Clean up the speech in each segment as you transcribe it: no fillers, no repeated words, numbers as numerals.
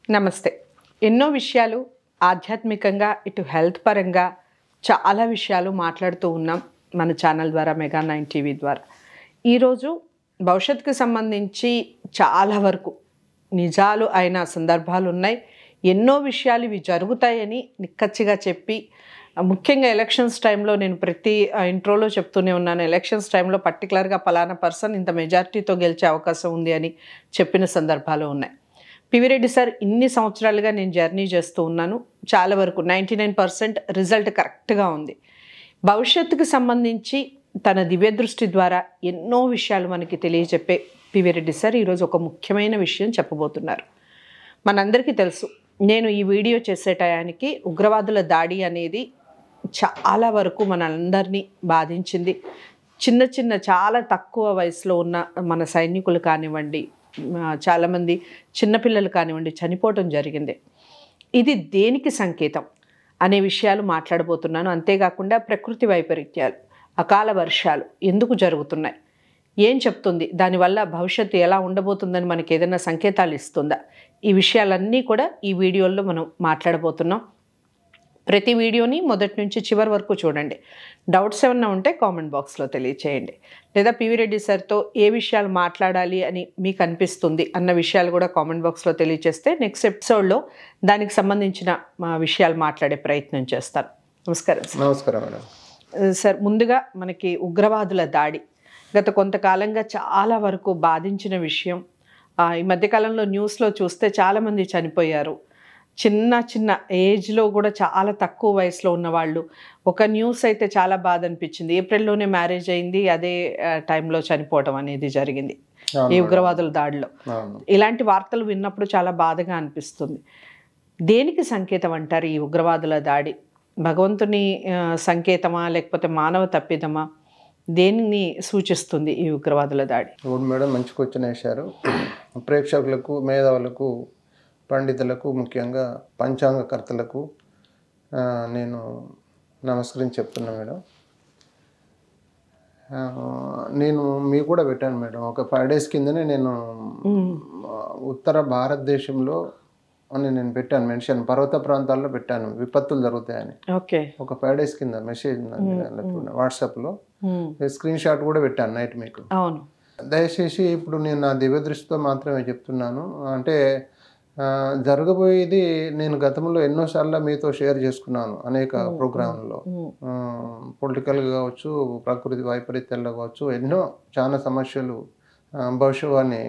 నమస్తే. ఎన్నో విషయాలు ఆధ్యాత్మికంగా ఇటు హెల్త్ పరంగా చాలా విషయాలు మాట్లాడుతూ ఉన్నాం మన ఛానల్ ద్వారా, మెగా 9 టీవీ ద్వారా. ఈరోజు భవిష్యత్తుకు సంబంధించి చాలా వరకు నిజాలు అయిన సందర్భాలు ఉన్నాయి. ఎన్నో విషయాలు ఇవి జరుగుతాయని నిక్కచ్చిగా చెప్పి, ముఖ్యంగా ఎలక్షన్స్ టైంలో నేను ప్రతి ఇంట్రోలో చెప్తూనే ఉన్నాను, ఎలక్షన్స్ టైంలో పర్టికులర్గా పలానా పర్సన్ ఇంత మెజారిటీతో గెలిచే అవకాశం ఉంది అని చెప్పిన సందర్భాలు ఉన్నాయి. పివి రెడ్డి సార్ ఇన్ని సంవత్సరాలుగా నేను జర్నీ చేస్తూ ఉన్నాను, చాలా వరకు 99% రిజల్ట్ కరెక్ట్గా ఉంది. భవిష్యత్తుకు సంబంధించి తన దివ్య దృష్టి ద్వారా ఎన్నో విషయాలు మనకి తెలియజెప్పే పివి రెడ్డి సార్ ఈరోజు ఒక ముఖ్యమైన విషయం చెప్పబోతున్నారు. మనందరికీ తెలుసు, నేను ఈ వీడియో చేసే టయానికి ఉగ్రవాదుల దాడి అనేది చాలా వరకు మనందరినీ బాధించింది. చిన్న చిన్న చాలా తక్కువ వయసులో ఉన్న మన సైనికులు కానివ్వండి, చాలామంది చిన్నపిల్లలు కానివ్వండి చనిపోవటం జరిగింది. ఇది దేనికి సంకేతం అనే విషయాలు మాట్లాడబోతున్నాను. అంతేకాకుండా ప్రకృతి వైపరీత్యాలు, అకాల వర్షాలు ఎందుకు జరుగుతున్నాయి, ఏం చెప్తుంది, దానివల్ల భవిష్యత్తు ఎలా ఉండబోతుందని మనకి ఏదైనా సంకేతాలు ఇస్తుందా, ఈ విషయాలన్నీ కూడా ఈ వీడియోలో మనం మాట్లాడబోతున్నాం. ప్రతి వీడియోని మొదటి నుంచి చివరి వరకు చూడండి. డౌట్స్ ఏమన్నా ఉంటే కామెంట్ బాక్స్లో తెలియచేయండి. లేదా పివి రెడ్డి సార్తో ఏ విషయాలు మాట్లాడాలి అని మీకు అనిపిస్తుంది అన్న విషయాలు కూడా కామెంట్ బాక్స్లో తెలియచేస్తే నెక్స్ట్ ఎపిసోడ్లో దానికి సంబంధించిన విషయాలు మాట్లాడే ప్రయత్నం చేస్తాను. నమస్కారం సార్. నమస్కారం మేడం. సార్, ముందుగా మనకి ఉగ్రవాదుల దాడి గత కొంతకాలంగా చాలా వరకు బాధించిన విషయం. ఈ మధ్యకాలంలో న్యూస్లో చూస్తే చాలామంది చనిపోయారు. చిన్న చిన్న ఏజ్లో కూడా చాలా తక్కువ వయసులో ఉన్నవాళ్ళు. ఒక న్యూస్ అయితే చాలా బాధ అనిపించింది, ఏప్రిల్లోనే మ్యారేజ్ అయింది, అదే టైంలో చనిపోవడం అనేది జరిగింది ఈ ఉగ్రవాదుల దాడిలో. ఇలాంటి వార్తలు విన్నప్పుడు చాలా బాధగా అనిపిస్తుంది. దేనికి సంకేతం అంటారు ఈ ఉగ్రవాదుల దాడి? భగవంతుని సంకేతమా లేకపోతే మానవ తప్పిదమా? దేనిని సూచిస్తుంది ఈ ఉగ్రవాదుల దాడి? మేడం, మంచి క్వశ్చన్ వేశారు. ప్రేక్షకులకు, మేధావులకు, పండితులకు, ముఖ్యంగా పంచాంగకర్తలకు నేను నమస్కరించి చెప్తున్నా మేడం. నేను మీకు కూడా పెట్టాను మేడం, ఒక 5 days కిందనే నేను ఉత్తర భారతదేశంలో అని నేను పెట్టాను మెన్షన్, పర్వత ప్రాంతాల్లో పెట్టాను విపత్తులు జరుగుతాయని. ఓకే, ఒక 5 days కింద మెసేజ్ వాట్సాప్లో స్క్రీన్ షాట్ కూడా పెట్టాను నైట్ మీకు. అవును. దయచేసి ఇప్పుడు నేను నా దివ్య దృష్టితో మాత్రమే చెప్తున్నాను. అంటే జరగబోయేది నేను గతంలో ఎన్నోసార్లు మీతో షేర్ చేసుకున్నాను అనేక ప్రోగ్రాంలలో. పొలిటికల్గా కావచ్చు, ప్రకృతి వైపరీత్యాల్లో కావచ్చు, ఎన్నో చాలా సమస్యలు భవిష్యవాణి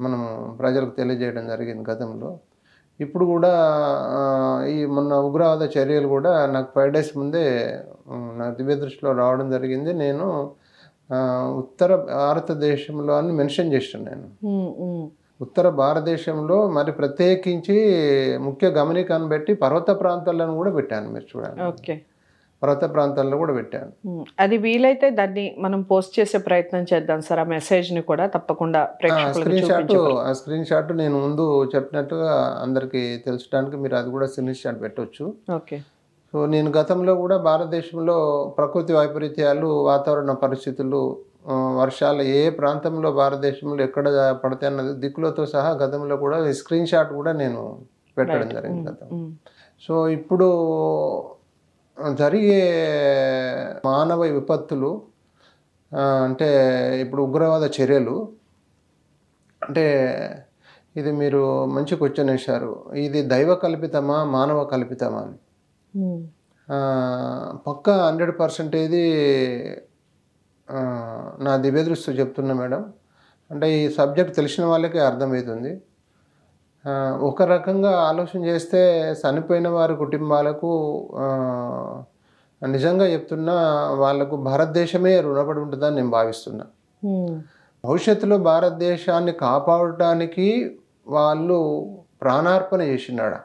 మనము ప్రజలకు తెలియజేయడం జరిగింది గతంలో. ఇప్పుడు కూడా ఈ మొన్న ఉగ్రవాద చర్యలు కూడా నాకు 5 days ముందే నా దివ్య దృష్టిలో రావడం జరిగింది. నేను ఉత్తర భారతదేశంలో అని మెన్షన్ చేశాను. నేను ఉత్తర భారతదేశంలో మరి ప్రత్యేకించి ముఖ్య గమనికను పెట్టి పర్వత ప్రాంతాలను కూడా పెట్టాను. మీరు చూడండి, ఓకే, పర్వత ప్రాంతాల్లో కూడా పెట్టాను. అది వీలైతే దాన్ని మనం పోస్ట్ చేసే ప్రయత్నం చేద్దాం సార్. ఆ మెసేజ్ని కూడా తప్పకుండా స్క్రీన్ షాట్ నేను ముందు చెప్పినట్టుగా అందరికీ తెలుసడానికి మీరు అది కూడా స్క్రీన్ షాట్ పెట్టవచ్చు. ఓకే. సో నేను గతంలో కూడా భారతదేశంలో ప్రకృతి వైపరీత్యాలు, వాతావరణ పరిస్థితులు, వర్షాలు ఏ ప్రాంతంలో భారతదేశంలో ఎక్కడ పడతాయి అన్నది దిక్కులతో సహా గతంలో కూడా స్క్రీన్ షాట్ కూడా నేను పెట్టడం జరిగింది గతం. సో ఇప్పుడు జరిగే మానవ విపత్తులు అంటే ఇప్పుడు ఉగ్రవాద చర్యలు అంటే ఇది మీరు మంచి క్వశ్చన్ వేశారు. ఇది దైవ కల్పితమా మానవ కల్పితమా అని. పక్కా 100% ఇది నా దివ్య దృష్టితో చెప్తున్నా మేడం. అంటే ఈ సబ్జెక్ట్ తెలిసిన వాళ్ళకే అర్థమవుతుంది. ఒక రకంగా ఆలోచన చేస్తే చనిపోయిన వారి కుటుంబాలకు నిజంగా చెప్తున్నా, వాళ్ళకు భారతదేశమే రుణపడి ఉంటుందని నేను భావిస్తున్నా. భవిష్యత్తులో భారతదేశాన్ని కాపాడటానికి వాళ్ళు ప్రాణార్పణ చేసినాడా,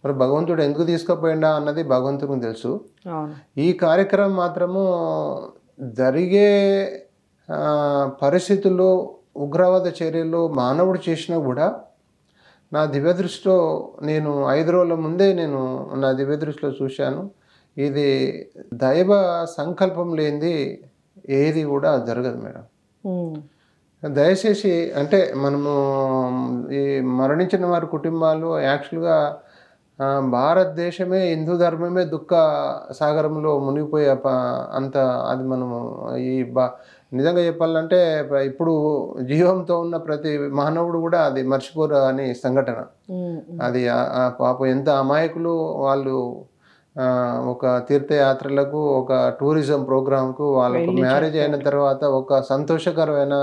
మరి భగవంతుడు ఎందుకు తీసుకుపోయిందా అన్నది భగవంతుడికి తెలుసు. ఈ కార్యక్రమం మాత్రము జరిగే పరిస్థితుల్లో ఉగ్రవాద చర్యలు మానవుడు చేసినా కూడా నా దివ్య దృష్టిలో నేను 5 రోజుల ముందే నేను నా దివ్య దృష్టిలో చూశాను. ఇది దైవ సంకల్పం లేనిది ఏది కూడా జరగదు మేడం. దయచేసి అంటే మనము ఈ మరణించిన వారి కుటుంబాలు యాక్చువల్గా భారతదేశమే హిందూ ధర్మమే దుఃఖ సాగరంలో మునిగిపోయే అంత అది మనము ఈ నిజంగా చెప్పాలంటే ఇప్పుడు జీవంతో ఉన్న ప్రతి మానవుడు కూడా అది మర్చిపోరు అని సంఘటన. అది పాపం ఎంత అమాయకులు వాళ్ళు. ఒక తీర్థయాత్రలకు, ఒక టూరిజం ప్రోగ్రాంకు, వాళ్ళకు మ్యారేజ్ అయిన తర్వాత ఒక సంతోషకరమైన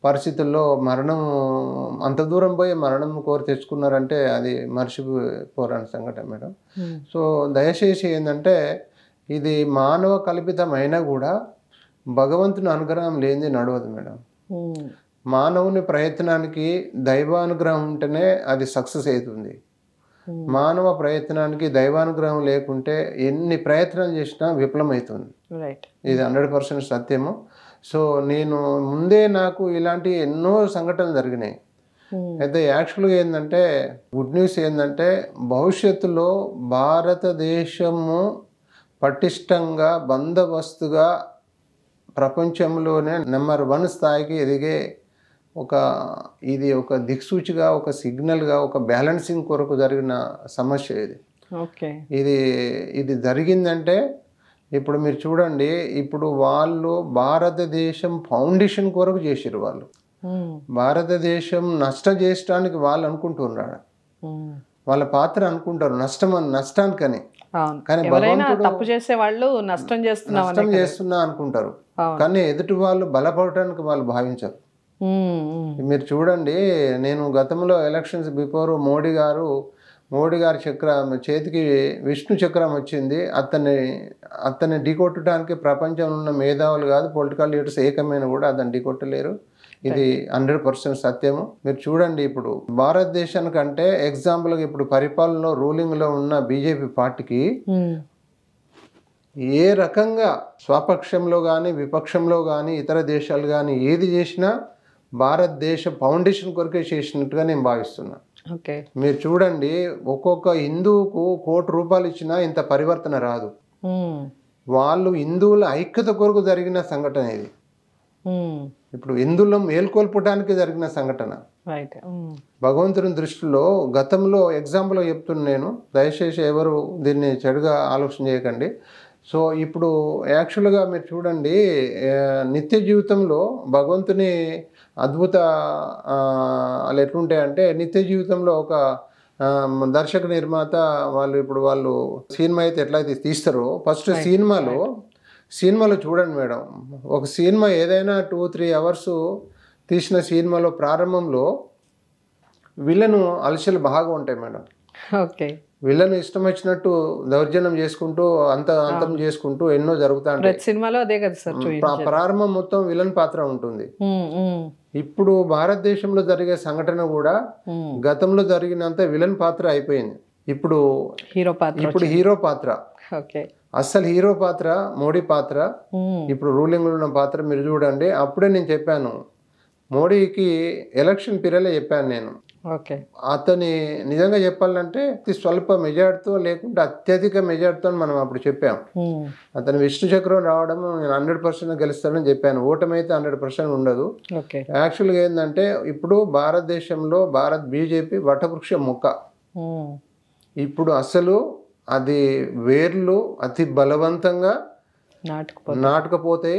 పరిస్థితుల్లో మరణం, అంత దూరం పోయి మరణం కోరి తెచ్చుకున్నారంటే అది మర్చిపోరాని సంఘటన మేడం. సో దయచేసి ఏంటంటే ఇది మానవ కల్పితమైనా కూడా భగవంతుని అనుగ్రహం లేనిది నడవదు మేడం. మానవుని ప్రయత్నానికి దైవానుగ్రహం ఉంటేనే అది సక్సెస్ అవుతుంది. మానవ ప్రయత్నానికి దైవానుగ్రహం లేకుంటే ఎన్ని ప్రయత్నాలు చేసినా విఫలమవుతుంది. ఇది 100% సత్యము. సో నేను ముందే నాకు ఇలాంటి ఎన్నో సంఘటనలు జరిగినాయి. అయితే యాక్చువల్గా ఏంటంటే గుడ్ న్యూస్ ఏంటంటే భవిష్యత్తులో భారతదేశము పటిష్టంగా బందోబస్తుగా ప్రపంచంలోనే నెంబర్ 1 స్థాయికి ఎదిగే ఇది ఒక దిక్సూచిగా, ఒక సిగ్నల్గా, ఒక బ్యాలెన్సింగ్ కొరకు జరిగిన సమస్య ఇది. ఇది జరిగిందంటే ఇప్పుడు మీరు చూడండి, ఇప్పుడు వాళ్ళు భారతదేశం ఫౌండేషన్ కొరకు చేసిరు. వాళ్ళు భారతదేశం నష్టం చేయడానికి వాళ్ళు అనుకుంటున్నాడు, వాళ్ళ పాత్ర అనుకుంటారు నష్టానికని. కానీ భగవంతుడు తప్పు చేసే వాళ్ళు నష్టం చేస్తున్నా అనుకుంటారు, కానీ ఎదుటి వాళ్ళు బలపడటానికి వాళ్ళు భావించరు. మీరు చూడండి, నేను గతంలో ఎలక్షన్స్ బిఫోర్ మోడీ గారి చేతికి విష్ణు చక్రం వచ్చింది. అతన్ని ఢీకొట్టడానికి ప్రపంచంలో ఉన్న మేధావులు కాదు, పొలిటికల్ లీడర్స్ ఏకమైన కూడా అతన్ని ఢీకొట్టలేరు. ఇది 100% సత్యము. మీరు చూడండి, ఇప్పుడు భారతదేశానికంటే ఎగ్జాంపుల్గా ఇప్పుడు పరిపాలనలో రూలింగ్లో ఉన్న బీజేపీ పార్టీకి ఏ రకంగా స్వపక్షంలో కానీ విపక్షంలో కానీ ఇతర దేశాలు కానీ ఏది చేసినా భారతదేశ ఫౌండేషన్ కొరకే చేసినట్టుగా నేను భావిస్తున్నా. మీరు చూడండి, ఒక్కొక్క హిందువుకు ₹1,00,00,000 ఇచ్చినా ఇంత పరివర్తన రాదు. వాళ్ళు హిందువుల ఐక్యత కొరకు జరిగిన సంఘటన ఇది. ఇప్పుడు హిందువుల మేల్కొల్పడానికి జరిగిన సంఘటన. భగవంతుని దృష్టిలో గతంలో ఎగ్జాంపుల్ చెప్తున్నా నేను, దయచేసి ఎవరు దీన్ని చెడుగా ఆలోచన చేయకండి. సో ఇప్పుడు యాక్చువల్గా మీరు చూడండి, నిత్య జీవితంలో భగవంతుని అద్భుత వాళ్ళు ఎట్లుంటాయంటే, నిత్య జీవితంలో ఒక దర్శక నిర్మాత వాళ్ళు సినిమా అయితే ఎట్లయితే తీస్తారో ఫస్ట్ సినిమాలో చూడండి మేడం, ఒక సినిమా ఏదైనా 2-3 అవర్స్ తీసిన సినిమాలో ప్రారంభంలో విలను అలసలు బాగా ఉంటాయి మేడం. వీళ్ళని ఇష్టం వచ్చినట్టు దౌర్జన్యం చేసుకుంటూ అంతం చేసుకుంటూ ఎన్నో జరుగుతా ఉంటాయి సినిమాలో. అదే కదా సార్, ప్రారంభం మొత్తం విలన్ పాత్ర ఉంటుంది. ఇప్పుడు భారతదేశంలో జరిగే సంఘటన కూడా గతంలో జరిగినంత విలన్ పాత్ర అయిపోయింది. ఇప్పుడు హీరో పాత్ర అస్సలు హీరో పాత్ర మోడీ పాత్ర, ఇప్పుడు రూలింగ్ ఉన్న పాత్ర. మీరు చూడండి, అప్పుడే నేను చెప్పాను, మోడీకి ఎలక్షన్ పీరియడ్లో చెప్పాను నేను, అతని నిజంగా చెప్పాలంటే స్వల్ప మెజార్టీతో లేకుంటే అత్యధిక మెజార్టీతో మనం అప్పుడు చెప్పాం. అతను విష్ణు చక్రం రావడం నేను 100% గెలుస్తానని చెప్పాను. ఓటమి అయితే 100% ఉండదు. యాక్చువల్గా ఏంటంటే ఇప్పుడు భారతదేశంలో బీజేపీ వటవృక్ష మొక్క. ఇప్పుడు అసలు అది వేర్లు అతి బలవంతంగా నాటుకపోతే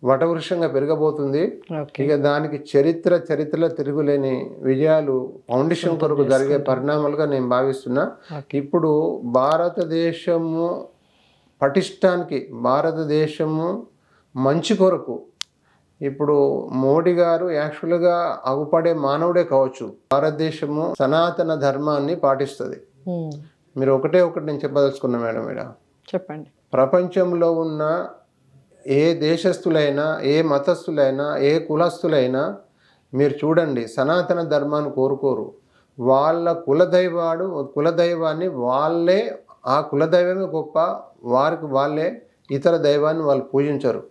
వటవృక్షంగా పెరగబోతుంది. ఇక దానికి చరిత్రలో తిరుగులేని విజయాలు ఫౌండేషన్ కొరకు జరిగే పరిణామాలుగా నేను భావిస్తున్నా. ఇప్పుడు భారతదేశము పటిష్టానికి, భారతదేశము మంచి కొరకు ఇప్పుడు మోడీ గారు యాక్చువల్గా అగుపడే మానవుడే కావచ్చు. భారతదేశము సనాతన ధర్మాన్ని పాటిస్తుంది. మీరు ఒకటి నేను చెప్పదలుచుకున్నా మేడం, చెప్పండి. ప్రపంచంలో ఉన్న ఏ దేశస్థులైనా, ఏ మతస్థులైనా, ఏ కులస్థులైనా మీరు చూడండి, సనాతన ధర్మాన్ని కోరుకోరు. వాళ్ళ కులదైవాన్ని వాళ్ళే, ఆ కులదైవమే గొప్ప, వారికి వాళ్ళే ఇతర దైవాన్ని వాళ్ళు పూజించరు.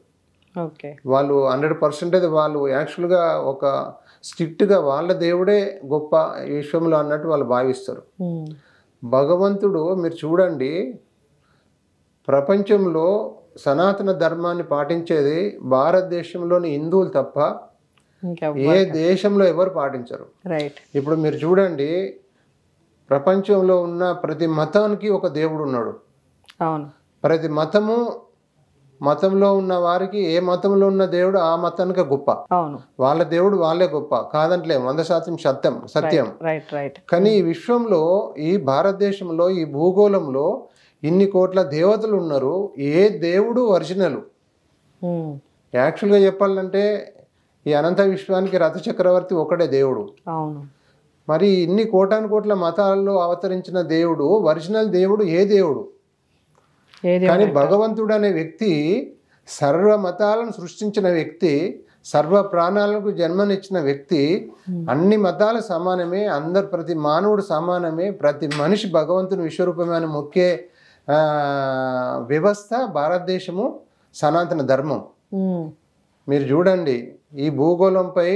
వాళ్ళు 100% వాళ్ళు యాక్చువల్గా ఒక స్ట్రిక్ట్గా వాళ్ళ దేవుడే గొప్ప ఈ విశ్వంలో అన్నట్టు వాళ్ళు భావిస్తారు. భగవంతుడు మీరు చూడండి, ప్రపంచంలో సనాతన ధర్మాన్ని పాటించేది భారతదేశంలోని హిందువులు తప్ప ఇంకా ఏ దేశంలో ఎవరు పాటించరు. రైట్. ఇప్పుడు మీరు చూడండి, ప్రపంచంలో ఉన్న ప్రతి మతానికి ఒక దేవుడు ఉన్నాడు. అవును. ప్రతి మతంలో ఉన్న వారికి ఏ మతంలో ఉన్న దేవుడు ఆ మతానికి గొప్ప. అవును. వాళ్ళ దేవుడు వాళ్ళే గొప్ప కాదంటలే, 100% సత్యం. Right right. కానీ ఈ విశ్వంలో, ఈ భారతదేశంలో, ఈ భూగోళంలో ఇన్ని కోట్ల దేవతలు ఉన్నారు. ఏ దేవుడు ఒరిజినల్? యాక్చువల్గా చెప్పాలంటే ఈ అనంత విశ్వానికి రథ చక్రవర్తి ఒకటే దేవుడు. అవును. మరి ఇన్ని కోట్ల మతాల్లో అవతరించిన దేవుడు ఒరిజినల్ దేవుడు ఏ దేవుడు? కానీ భగవంతుడు అనే వ్యక్తి, సర్వ మతాలను సృష్టించిన వ్యక్తి, సర్వ ప్రాణాలకు జన్మనిచ్చిన వ్యక్తి, అన్ని మతాలు సమానమే, ప్రతి మానవుడు సమానమే, ప్రతి మనిషి భగవంతుని విశ్వరూపమైన ముఖ్య వ్యవస్థ భారతదేశము, సనాతన ధర్మం. మీరు చూడండి, ఈ భూగోళంపై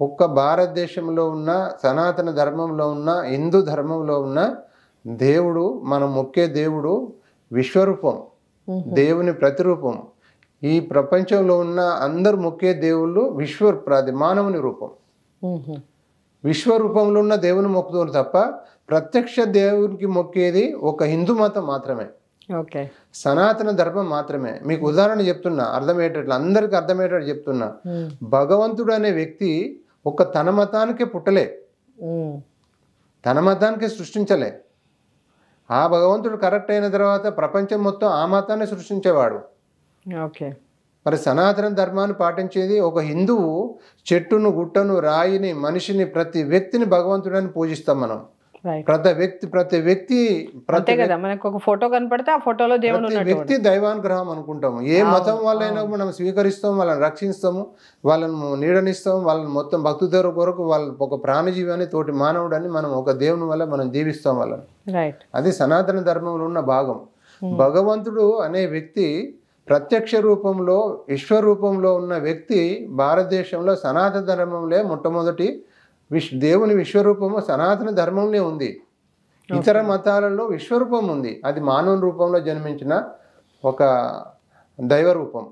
ఒక్క భారతదేశంలో ఉన్న సనాతన ధర్మంలో ఉన్న హిందూ ధర్మంలో ఉన్న దేవుడు, మన ముఖ్య దేవుడు విశ్వరూపం, దేవుని ప్రతిరూపం. ఈ ప్రపంచంలో ఉన్న అందరు ముఖ్య దేవుళ్ళు మానవుని రూపం. విశ్వరూపంలో ఉన్న దేవుని మొక్కుతారు తప్ప ప్రత్యక్ష దేవునికి మొక్కేది ఒక హిందూ మతం మాత్రమే, సనాతన ధర్మం మాత్రమే. మీకు ఉదాహరణ చెప్తున్నా, అర్థమయ్యేటట్లు, అందరికి అర్థమయ్యేటట్టు చెప్తున్నా. భగవంతుడు అనే వ్యక్తి తన మతానికే పుట్టలే, తన మతానికే సృష్టించలే. ఆ భగవంతుడు కరెక్ట్ అయిన తర్వాత ప్రపంచం మొత్తం ఆ మతాన్ని సృష్టించేవాడు. మరి సనాతన ధర్మాన్ని పాటించేది ఒక హిందువు. చెట్టును, గుట్టను, రాయిని, మనిషిని, ప్రతి వ్యక్తిని భగవంతుడని పూజిస్తాం మనం. ప్రతి వ్యక్తి మనకు ఒక ఫోటో కనపడితే ఆ ఫోటోలో దేవుడు, వ్యక్తి దైవానుగ్రహం అనుకుంటాము. ఏ మతం వాళ్ళైనా మనం స్వీకరిస్తాం, వాళ్ళని రక్షిస్తాము, వాళ్ళను నీడనిస్తాం, వాళ్ళని మొత్తం భక్తుల కొరకు వాళ్ళ ఒక ప్రాణజీవి అని, తోటి మానవుడు అని మనం ఒక దేవుని వల్ల మనం జీవిస్తాం వాళ్ళని. అది సనాతన ధర్మంలో ఉన్న భాగం. భగవంతుడు అనే వ్యక్తి ప్రత్యక్ష రూపంలో, విశ్వరూపంలో ఉన్న వ్యక్తి భారతదేశంలో సనాతన ధర్మంలో మొట్టమొదటి దేవుని విశ్వరూపము సనాతన ధర్మంలో ఉంది. ఇతర మతాలలో విశ్వరూపం ఉంది, అది మానవ రూపంలో జన్మించిన ఒక దైవ రూపం.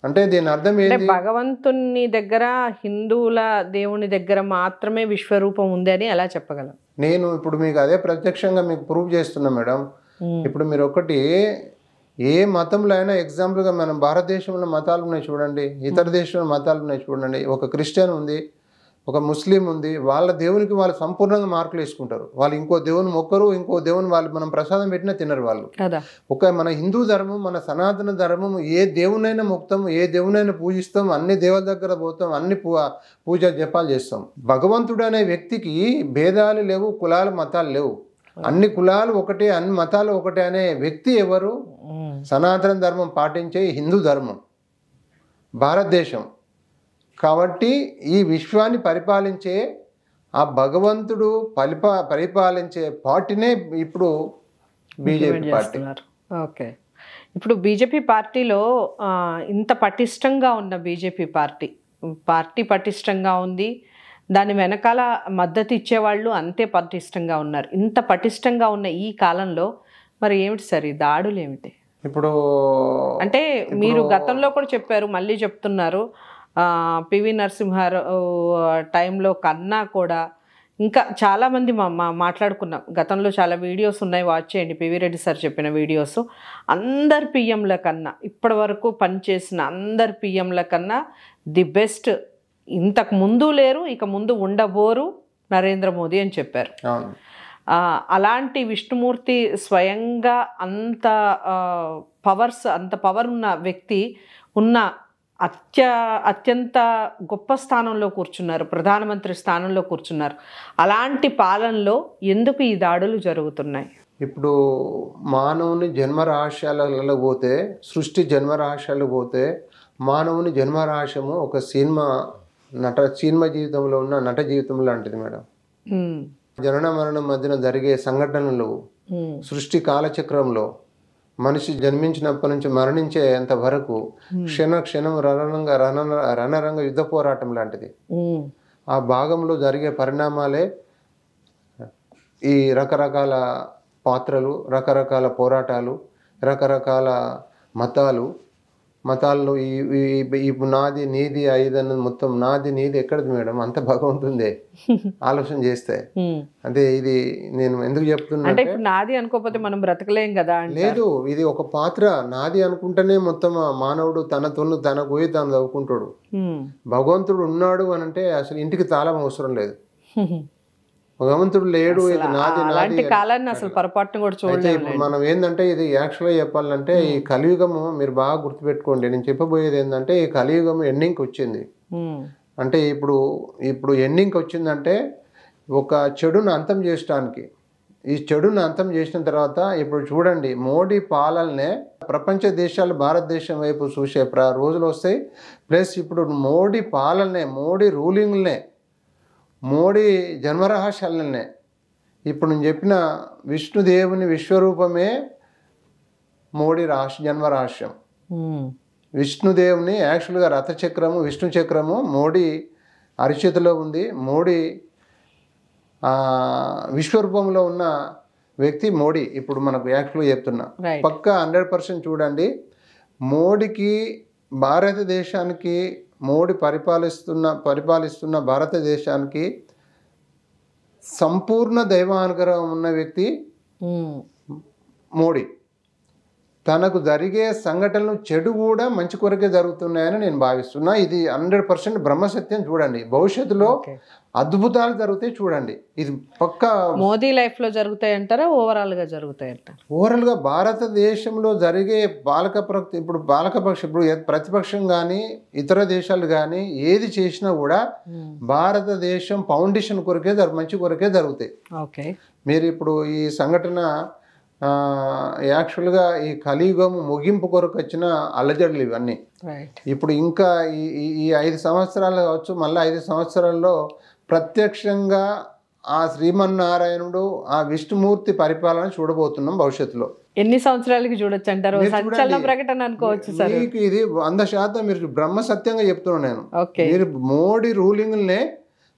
అంటే దీని అర్థం ఏంటి? భగవంతుని దగ్గర, హిందువుల దేవుని దగ్గర మాత్రమే విశ్వరూపం ఉంది అని ఎలా చెప్పగలం? నేను ఇప్పుడు మీకు అదే ప్రత్యక్షంగా మీకు ప్రూవ్ చేస్తున్నా మేడం. ఇప్పుడు మీరు ఏ మతంలో అయినా ఎగ్జాంపుల్గా మనం భారతదేశంలో మతాలు ఉన్నాయి చూడండి, ఇతర దేశంలో మతాలు ఉన్నాయి చూడండి. ఒక క్రిస్టియన్ ఉంది, ఒక ముస్లిం ఉంది. వాళ్ళ దేవునికి వాళ్ళు సంపూర్ణంగా మార్కులు వేసుకుంటారు. వాళ్ళు ఇంకో దేవుని మొక్కరు, ఇంకో దేవుని వాళ్ళు మనం ప్రసాదం పెట్టినా తినరు వాళ్ళు. మన హిందూ ధర్మం, మన సనాతన ధర్మం, ఏ దేవునైనా మొక్కుతాం, ఏ దేవునైనా పూజిస్తాం, అన్ని దేవుల దగ్గర పోతాం, అన్ని పూజ జపాలు చేస్తాం. భగవంతుడు అనే వ్యక్తికి భేదాలు లేవు, కులాలు మతాలు లేవు. అన్ని కులాలు ఒకటే, అన్ని మతాలు ఒకటే అనే వ్యక్తి ఎవరు? సనాతన ధర్మం పాటించే హిందూ ధర్మం, భారతదేశం. కాబట్టి ఈ విశ్వాన్ని పరిపాలించే ఆ భగవంతుడు పరిపాలించే పార్టీనే ఇప్పుడు బీజేపీ పార్టీ. ఓకే. ఇప్పుడు బీజేపీ పార్టీలో ఇంత పటిష్టంగా ఉన్న బీజేపీ పార్టీ పటిష్టంగా ఉంది. దాని వెనకాల మద్దతు ఇచ్చేవాళ్ళు అంతే పటిష్టంగా ఉన్నారు. ఇంత పటిష్టంగా ఉన్న ఈ కాలంలో మరి ఏమిటి సార్ ఈ దాడులు ఏమిటి? ఇప్పుడు అంటే మీరు గతంలో కూడా చెప్పారు, మళ్ళీ చెప్తున్నారు, పివి నరసింహారావు టైంలో కన్నా కూడా ఇంకా చాలామంది మాట్లాడుకున్నాం. గతంలో చాలా వీడియోస్ ఉన్నాయి, వాచ్ చేయండి. పివి రెడ్డి సార్ చెప్పిన వీడియోస్. అందరు పిఎంల కన్నా, ఇప్పటి వరకు పనిచేసిన అందరు పిఎంల కన్నా ది బెస్ట్, ఇంతకు ముందు లేరు, ఇక ముందు ఉండబోరు నరేంద్ర మోదీ అని చెప్పారు. అలాంటి విష్ణుమూర్తి స్వయంగా అంత పవర్ ఉన్న వ్యక్తి ఉన్న అత్యంత గొప్ప స్థానంలో కూర్చున్నారు, ప్రధానమంత్రి స్థానంలో కూర్చున్నారు. అలాంటి పాలనలో ఎందుకు ఈ దాడులు జరుగుతున్నాయి? ఇప్పుడు మానవుని జన్మరహస్యాలలో పోతే, సృష్టి జన్మరహస్యాలు పోతే, మానవుని జన్మరహస్యము ఒక సినిమా జీవితంలో ఉన్న నట జీవితం లాంటిది మేడం. జనన మరణం మధ్యన జరిగే సంఘటనలు, సృష్టి కాలచక్రంలో మనిషి జన్మించినప్పటి నుంచి మరణించేంత వరకు క్షణం రణరంగ యుద్ధ పోరాటం లాంటిది. ఆ భాగంలో జరిగే పరిణామాలే ఈ రకరకాల పాత్రలు, రకరకాల పోరాటాలు, రకరకాల మతాలు, మతాల్లో ఈ నాది నీది ఐదన్నది మొత్తం నాది నీది ఎక్కడిది మేడం? అంత భగవంతుందే ఆలోచన చేస్తే. అంటే ఇది నేను ఎందుకు చెప్తున్నా అంటే ఇప్పుడు నాది అనుకోకపోతే మనం బ్రతకలేం కదా. లేదు, ఇది ఒక పాత్ర. నాది అనుకుంటేనే మొత్తం మానవుడు తన పోయి తాను చదువుకుంటాడు. భగవంతుడు ఉన్నాడు అని అంటే అసలు ఇంటికి తాళం అవసరం లేదు. భగవంతుడు లేడు, ఇది నాది నాది కాలాన్ని అసలు పొరపాటును కూడా చూడలేదు. ఇప్పుడు మనం ఏంటంటే ఇది యాక్చువల్గా చెప్పాలంటే ఈ కలియుగము మీరు బాగా గుర్తుపెట్టుకోండి. నేను చెప్పబోయేది ఏంటంటే ఈ కలియుగము ఎండింగ్కి వచ్చింది. అంటే ఇప్పుడు ఎండింగ్కి వచ్చిందంటే ఒక చెడును అంతం చేయడానికి. ఈ చెడును అంతం చేసిన తర్వాత ఇప్పుడు చూడండి, మోడీ పాలననే ప్రపంచ దేశాలు భారతదేశం వైపు చూసే రోజులు వస్తాయి. ప్లస్ ఇప్పుడు మోడీ పాలననే, మోడీ రూలింగ్లనే, మోడీ జన్మరహస్యాలనే, ఇప్పుడు నేను చెప్పిన విష్ణుదేవుని విశ్వరూపమే మోడీ జన్మరహస్యం. విష్ణుదేవుని యాక్చువల్గా రథచక్రము, విష్ణు చక్రము మోడీ అరిచేతిలో ఉంది. మోడీ విశ్వరూపంలో ఉన్న వ్యక్తి మోడీ. ఇప్పుడు మనకు యాక్చువల్గా చెప్తున్నా పక్కా 100% చూడండి. మోడీకి భారతదేశానికి, మోడీ పరిపాలిస్తున్న భారతదేశానికి సంపూర్ణ దైవానుగ్రహం ఉన్న వ్యక్తి మోడీ. తనకు జరిగే సంఘటనలు చెడు కూడా మంచి కొరకే జరుగుతున్నాయని నేను భావిస్తున్నా. ఇది 100% బ్రహ్మసత్యం. చూడండి, భవిష్యత్తులో అద్భుతాలు జరుగుతాయి. చూడండి, ఇది పక్కా మోదీ లైఫ్ లో జరుగుతాయి అంటారా, ఓవరాల్ గా జరుగుతాయి అంటారా? ఓవరాల్ గా భారతదేశంలో జరిగే ఇప్పుడు ప్రతిపక్షం కానీ ఇతర దేశాలు కానీ ఏది చేసినా కూడా భారతదేశం ఫౌండేషన్ కొరకే మంచి కొరకే జరుగుతాయి. మీరు ఇప్పుడు ఈ సంఘటన యాక్చువల్గా ఈ కలియుగం ముగింపు కొరకు వచ్చిన అల్లజడులు ఇవన్నీ. ఇప్పుడు ఇంకా ఈ 5 సంవత్సరాలు కావచ్చు, మళ్ళీ 5 సంవత్సరాల్లో ప్రత్యక్షంగా ఆ శ్రీమన్నారాయణుడు, ఆ విష్ణుమూర్తి పరిపాలన చూడబోతున్నాం భవిష్యత్తులో. ఎన్ని సంవత్సరాలకి చూడొచ్చు అంటారు? సంచలన ప్రకటన అనుకోవచ్చు సార్. ఇది 100% మీరు బ్రహ్మ సత్యంగా చెప్తున్నాను నేను. మీరు మోడీ రూలింగ్నే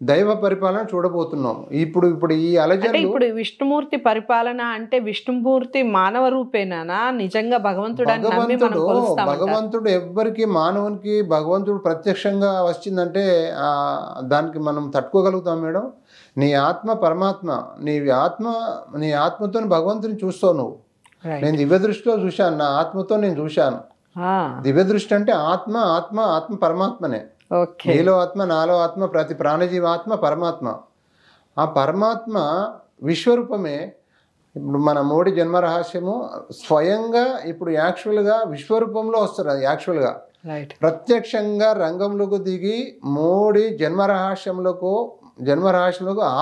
దైవ పరిపాలన చూడబోతున్నాం. ఇప్పుడు ఈ అలజడులు, ఇప్పుడు విష్ణుమూర్తి పరిపాలన అంటే విష్ణుమూర్తి మానవ రూపేనా నిజంగా భగవంతుడు ఎవ్వరికి మానవునికి భగవంతుడు ప్రత్యక్షంగా వచ్చిందంటే దానికి మనం తట్టుకోగలుగుతాం మేడం? నీ ఆత్మ పరమాత్మ, నీ ఆత్మతో భగవంతుని చూస్తావు నువ్వు. నేను దివ్య దృష్టిలో చూశాను, నా ఆత్మతో నేను చూశాను. దివ్య దృష్టి అంటే ఆత్మ పరమాత్మనే. నీలో ఆత్మ, నాలో ఆత్మ, ప్రతి ప్రాణజీవాత్మ పరమాత్మ. ఆ పరమాత్మ విశ్వరూపమే. ఇప్పుడు మన మోడీ జన్మరహస్యము స్వయంగా ఇప్పుడు యాక్చువల్గా విశ్వరూపంలో వస్తారు. అది యాక్చువల్గా ప్రత్యక్షంగా రంగంలోకి దిగి మోడీ జన్మరహస్యంలోకి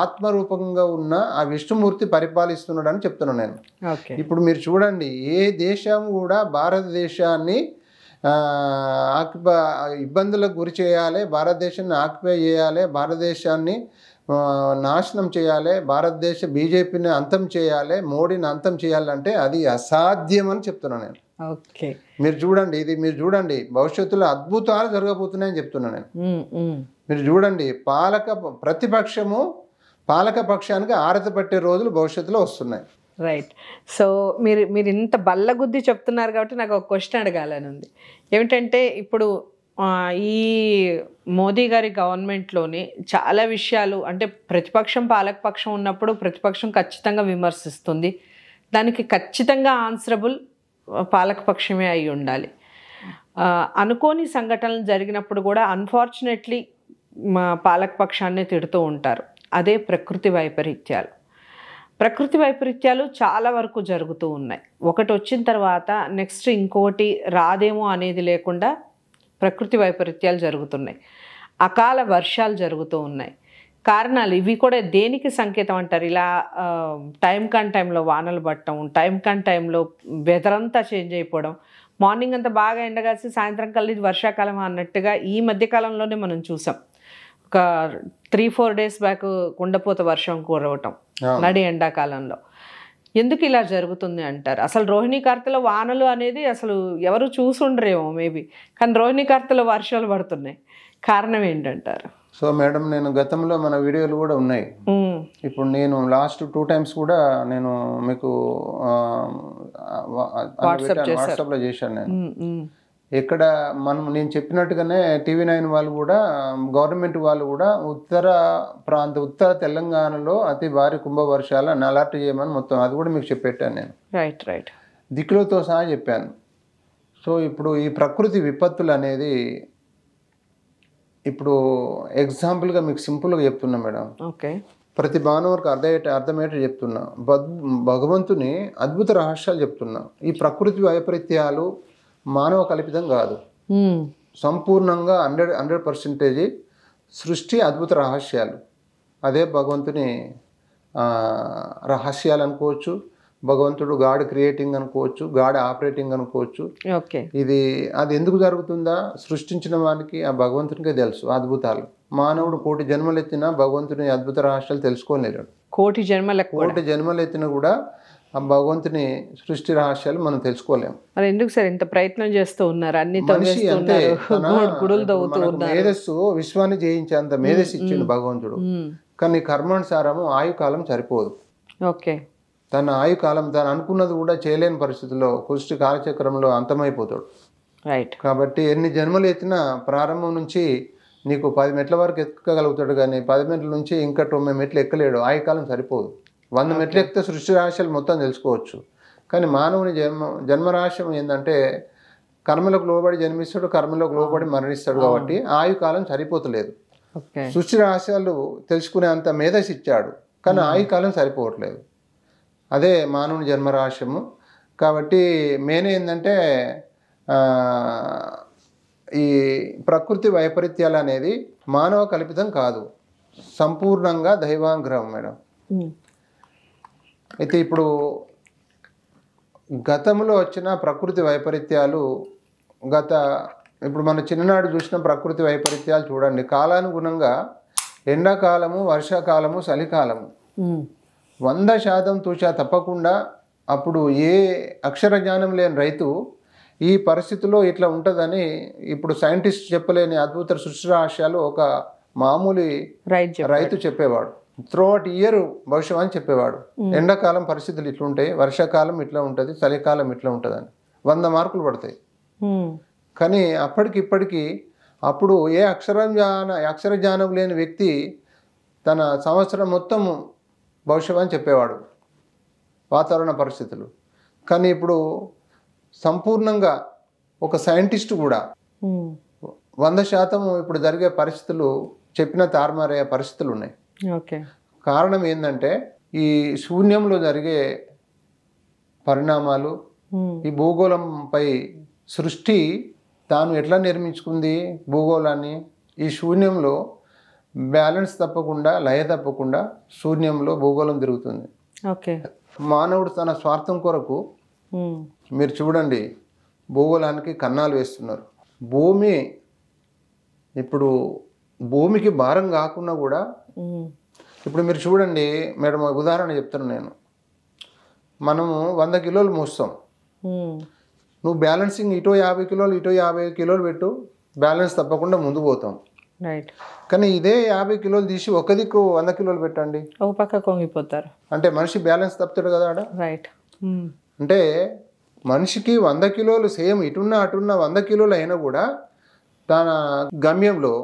ఆత్మరూపంగా ఉన్న ఆ విష్ణుమూర్తి పరిపాలిస్తున్నాడు అని చెప్తున్నాను నేను. ఇప్పుడు మీరు చూడండి, ఏ దేశం కూడా భారతదేశాన్ని ఇబ్బందులకు గురి చేయాలి, భారతదేశాన్ని ఆక్యుపై చేయాలి, భారతదేశాన్ని నాశనం చేయాలి, భారతదేశ బీజేపీని అంతం చేయాలి, మోడీని అంతం చేయాలంటే అది అసాధ్యం అని చెప్తున్నాను నేను. మీరు చూడండి భవిష్యత్తులో అద్భుతాలు జరగబోతున్నాయని చెప్తున్నాను నేను. మీరు చూడండి, పాలక పక్షానికి ఆరతి పట్టే రోజులు భవిష్యత్తులో వస్తున్నాయి. రైట్. సో మీరు ఇంత బల్లగుద్ది చెప్తున్నారు కాబట్టి నాకు ఒక క్వశ్చన్ అడగాలని ఉంది. ఏమిటంటే ఇప్పుడు ఈ మోదీ గారి గవర్నమెంట్లోని చాలా విషయాలు, అంటే ప్రతిపక్షం పాలకపక్షం ఉన్నప్పుడు ప్రతిపక్షం ఖచ్చితంగా విమర్శిస్తుంది, దానికి ఖచ్చితంగా ఆన్సరబుల్ పాలకపక్షమే అయి ఉండాలి. అనుకోని సంఘటనలు జరిగినప్పుడు కూడా అన్ఫార్చునేట్లీ పాలకపక్షాన్నే తిడుతూ ఉంటారు. అదే ప్రకృతి వైపరీత్యాలు చాలా వరకు జరుగుతూ ఉన్నాయి. ఒకటి వచ్చిన తర్వాత నెక్స్ట్ ఇంకోటి రాదేమో అనేది లేకుండా ప్రకృతి వైపరీత్యాలు జరుగుతున్నాయి. అకాల వర్షాలు జరుగుతూ ఉన్నాయి. కారణాలు ఇవి కూడా దేనికి సంకేతం అంటారు? ఇలా టైం కాన్ టైంలో వానలు పడటం, టైం కాన్ టైంలో వెదర్ అంతా చేంజ్ అయిపోవడం, మార్నింగ్ అంతా బాగా ఎండగాసి సాయంత్రం కల్లా ఇది వర్షాకాలం అన్నట్టుగా ఈ మధ్యకాలంలోనే మనం చూసాం. ఒక 3-4 days బ్యాక్ కుండపోత వర్షం కురవటం నడి ఎండాకాలంలో. ఎందుకు ఇలా జరుగుతుంది అంటారు? అసలు రోహిణీ కార్తెలో వానలు అనేది అసలు ఎవరు చూసుండరేమో మేబీ, కానీ రోహిణీ కార్తెలో వర్షాలు పడుతున్నాయి. కారణం ఏంటంటారు? సో మేడం, నేను గతంలో మన వీడియోలు కూడా ఉన్నాయి. ఇప్పుడు నేను లాస్ట్ 2 times కూడా నేను మీకు వాట్సాప్లో చేశాను నేను. ఎక్కడ నేను చెప్పినట్టుగానే TV9 వాళ్ళు కూడా గవర్నమెంట్ వాళ్ళు కూడా ఉత్తర తెలంగాణలో అతి భారీ కుంభవర్షాలను అలర్ట్ చేయమని మొత్తం అది కూడా మీకు చెప్పెట్టాను నేను. రైట్. దిక్కులతో సహా చెప్పాను. సో ఇప్పుడు ఈ ప్రకృతి విపత్తులు అనేది ఇప్పుడు ఎగ్జాంపుల్గా మీకు సింపుల్గా చెప్తున్నా మేడం. ఓకే. ప్రతి మానవుడికి అర్థమయ్యేట చెప్తున్నా. భగవంతుని అద్భుత రహస్యాలు చెప్తున్నా. ఈ ప్రకృతి వైపరీత్యాలు మానవ కల్పితం కాదు, సంపూర్ణంగా 100% సృష్టి అద్భుత రహస్యాలు. అదే భగవంతుని రహస్యాలు అనుకోవచ్చు, భగవంతుడు గాడ్ క్రియేటింగ్ అనుకోవచ్చు, గాడ్ ఆపరేటింగ్ అనుకోవచ్చు. అది ఎందుకు జరుగుతుందా సృష్టించిన వానికి ఆ భగవంతునికే తెలుసు అద్భుతాలు. మానవుడు 1,000,000 జన్మలు ఎత్తినా భగవంతుని అద్భుత రహస్యాలు తెలుసుకోలేడు. 1,000,000 జన్మలు ఎత్తినా కూడా ఆ భగవంతుని సృష్టి రహస్యాలు మనం తెలుసుకోలేము. మరి ఎందుకు సార్ ఇంత ప్రయత్నం చేస్తూ ఉన్నారు? అన్ని మేధస్సు విశ్వాన్ని జయించేంత మేధస్సు ఇచ్చిండు భగవంతుడు. కానీ కర్మానుసారము ఆయుకాలం సరిపోదు. ఓకే. తన ఆయుకాలం తను అనుకున్నది కూడా చేయలేని పరిస్థితుల్లో సృష్టి కాలచక్రంలో అంతమైపోతాడు. రైట్. కాబట్టి ఎన్ని జన్మలు ఎత్తినా ప్రారంభం నుంచి నీకు 10 మెట్ల వరకు ఎక్కగలుగుతాడు, కానీ 10 మెట్ల నుంచి ఇంకా 9 మెట్లు ఎక్కలేడు. ఆయుకాలం సరిపోదు. 100 మెట్లు ఎక్కితే సృష్టి రహస్యాలు మొత్తం తెలుసుకోవచ్చు. కానీ మానవుని జన్మరహస్యం ఏంటంటే కర్మలకు లోబడి జన్మిస్తాడు, కర్మలకు లోబడి మరణిస్తాడు. కాబట్టి ఆయుకాలం సరిపోతలేదు. సృష్టి రహస్యాలు తెలుసుకునే అంత మేధస్సు ఇచ్చాడు, కానీ ఆయుకాలం సరిపోవట్లేదు. అదే మానవుని జన్మరహస్యము. కాబట్టి మెయిన్ ఏంటంటే ఈ ప్రకృతి వైపరీత్యాలు అనేది మానవ కల్పితం కాదు, సంపూర్ణంగా దైవానుగ్రహం మేడం. అయితే ఇప్పుడు గతంలో వచ్చిన ప్రకృతి వైపరీత్యాలు ఇప్పుడు మన చిన్ననాడు చూసిన ప్రకృతి వైపరీత్యాలు చూడండి. కాలానుగుణంగా ఎండాకాలము, వర్షాకాలము, చలికాలము 100% తూచా తప్పకుండా. అప్పుడు ఏ అక్షర జ్ఞానం లేని రైతు ఈ పరిస్థితిలో ఇట్లా ఉంటుందని ఇప్పుడు సైంటిస్ట్ చెప్పలేని అద్భుత సృష్టి రహస్యాలు ఒక మామూలు రైతు చెప్పేవాడు. త్రూఅవుట్ ఇయర్ భవిష్యత్ అని చెప్పేవాడు. ఎండాకాలం పరిస్థితులు ఇట్లుంటాయి, వర్షాకాలం ఇట్లా ఉంటుంది, చలికాలం ఇట్లా ఉంటుందని 100 మార్కులు పడతాయి. కానీ అప్పటికిప్పటికీ అప్పుడు ఏ అక్షర జ్ఞానం లేని వ్యక్తి తన సంవత్సరం మొత్తం భవిష్యత్ అని చెప్పేవాడు వాతావరణ పరిస్థితులు. కానీ ఇప్పుడు సంపూర్ణంగా ఒక సైంటిస్ట్ కూడా 100% ఇప్పుడు జరిగే పరిస్థితులు చెప్పిన తారుమారయ్యే పరిస్థితులు ఉన్నాయి. కారణం ఏంటంటే ఈ శూన్యంలో జరిగే పరిణామాలు, ఈ భూగోళంపై సృష్టి తాను ఎట్లా నిర్మించుకుంది భూగోళాన్ని. ఈ శూన్యంలో బ్యాలెన్స్ తప్పకుండా, లయ తప్పకుండా శూన్యంలో భూగోళం తిరుగుతుంది. మానవుడు తన స్వార్థం కొరకు మీరు చూడండి భూగోళానికి కన్నాలు వేస్తున్నారు. భూమికి భారం కాకుండా కూడా ఇప్పుడు మీరు చూడండి మేడం, ఉదాహరణ చెప్తాను నేను. మనము 100 కిలోలు మోస్తాం. నువ్వు బ్యాలెన్సింగ్ ఇటో 50 కిలోలు ఇటో 50 కిలోలు పెట్టు, బ్యాలెన్స్ తప్పకుండా ముందు పోతాం. కానీ ఇదే 50 కిలోలు తీసి ఒక దిక్కు 100 కిలోలు పెట్టండి, ఒక పక్క కొంగిపోతారు. అంటే మనిషి బ్యాలెన్స్ తప్పుతాడు కదా ఆడ. అంటే మనిషికి 100 కిలోలు సేమ్ ఇటున్న అటున్న 100 కిలోలు అయినా కూడా తన గమ్యంలో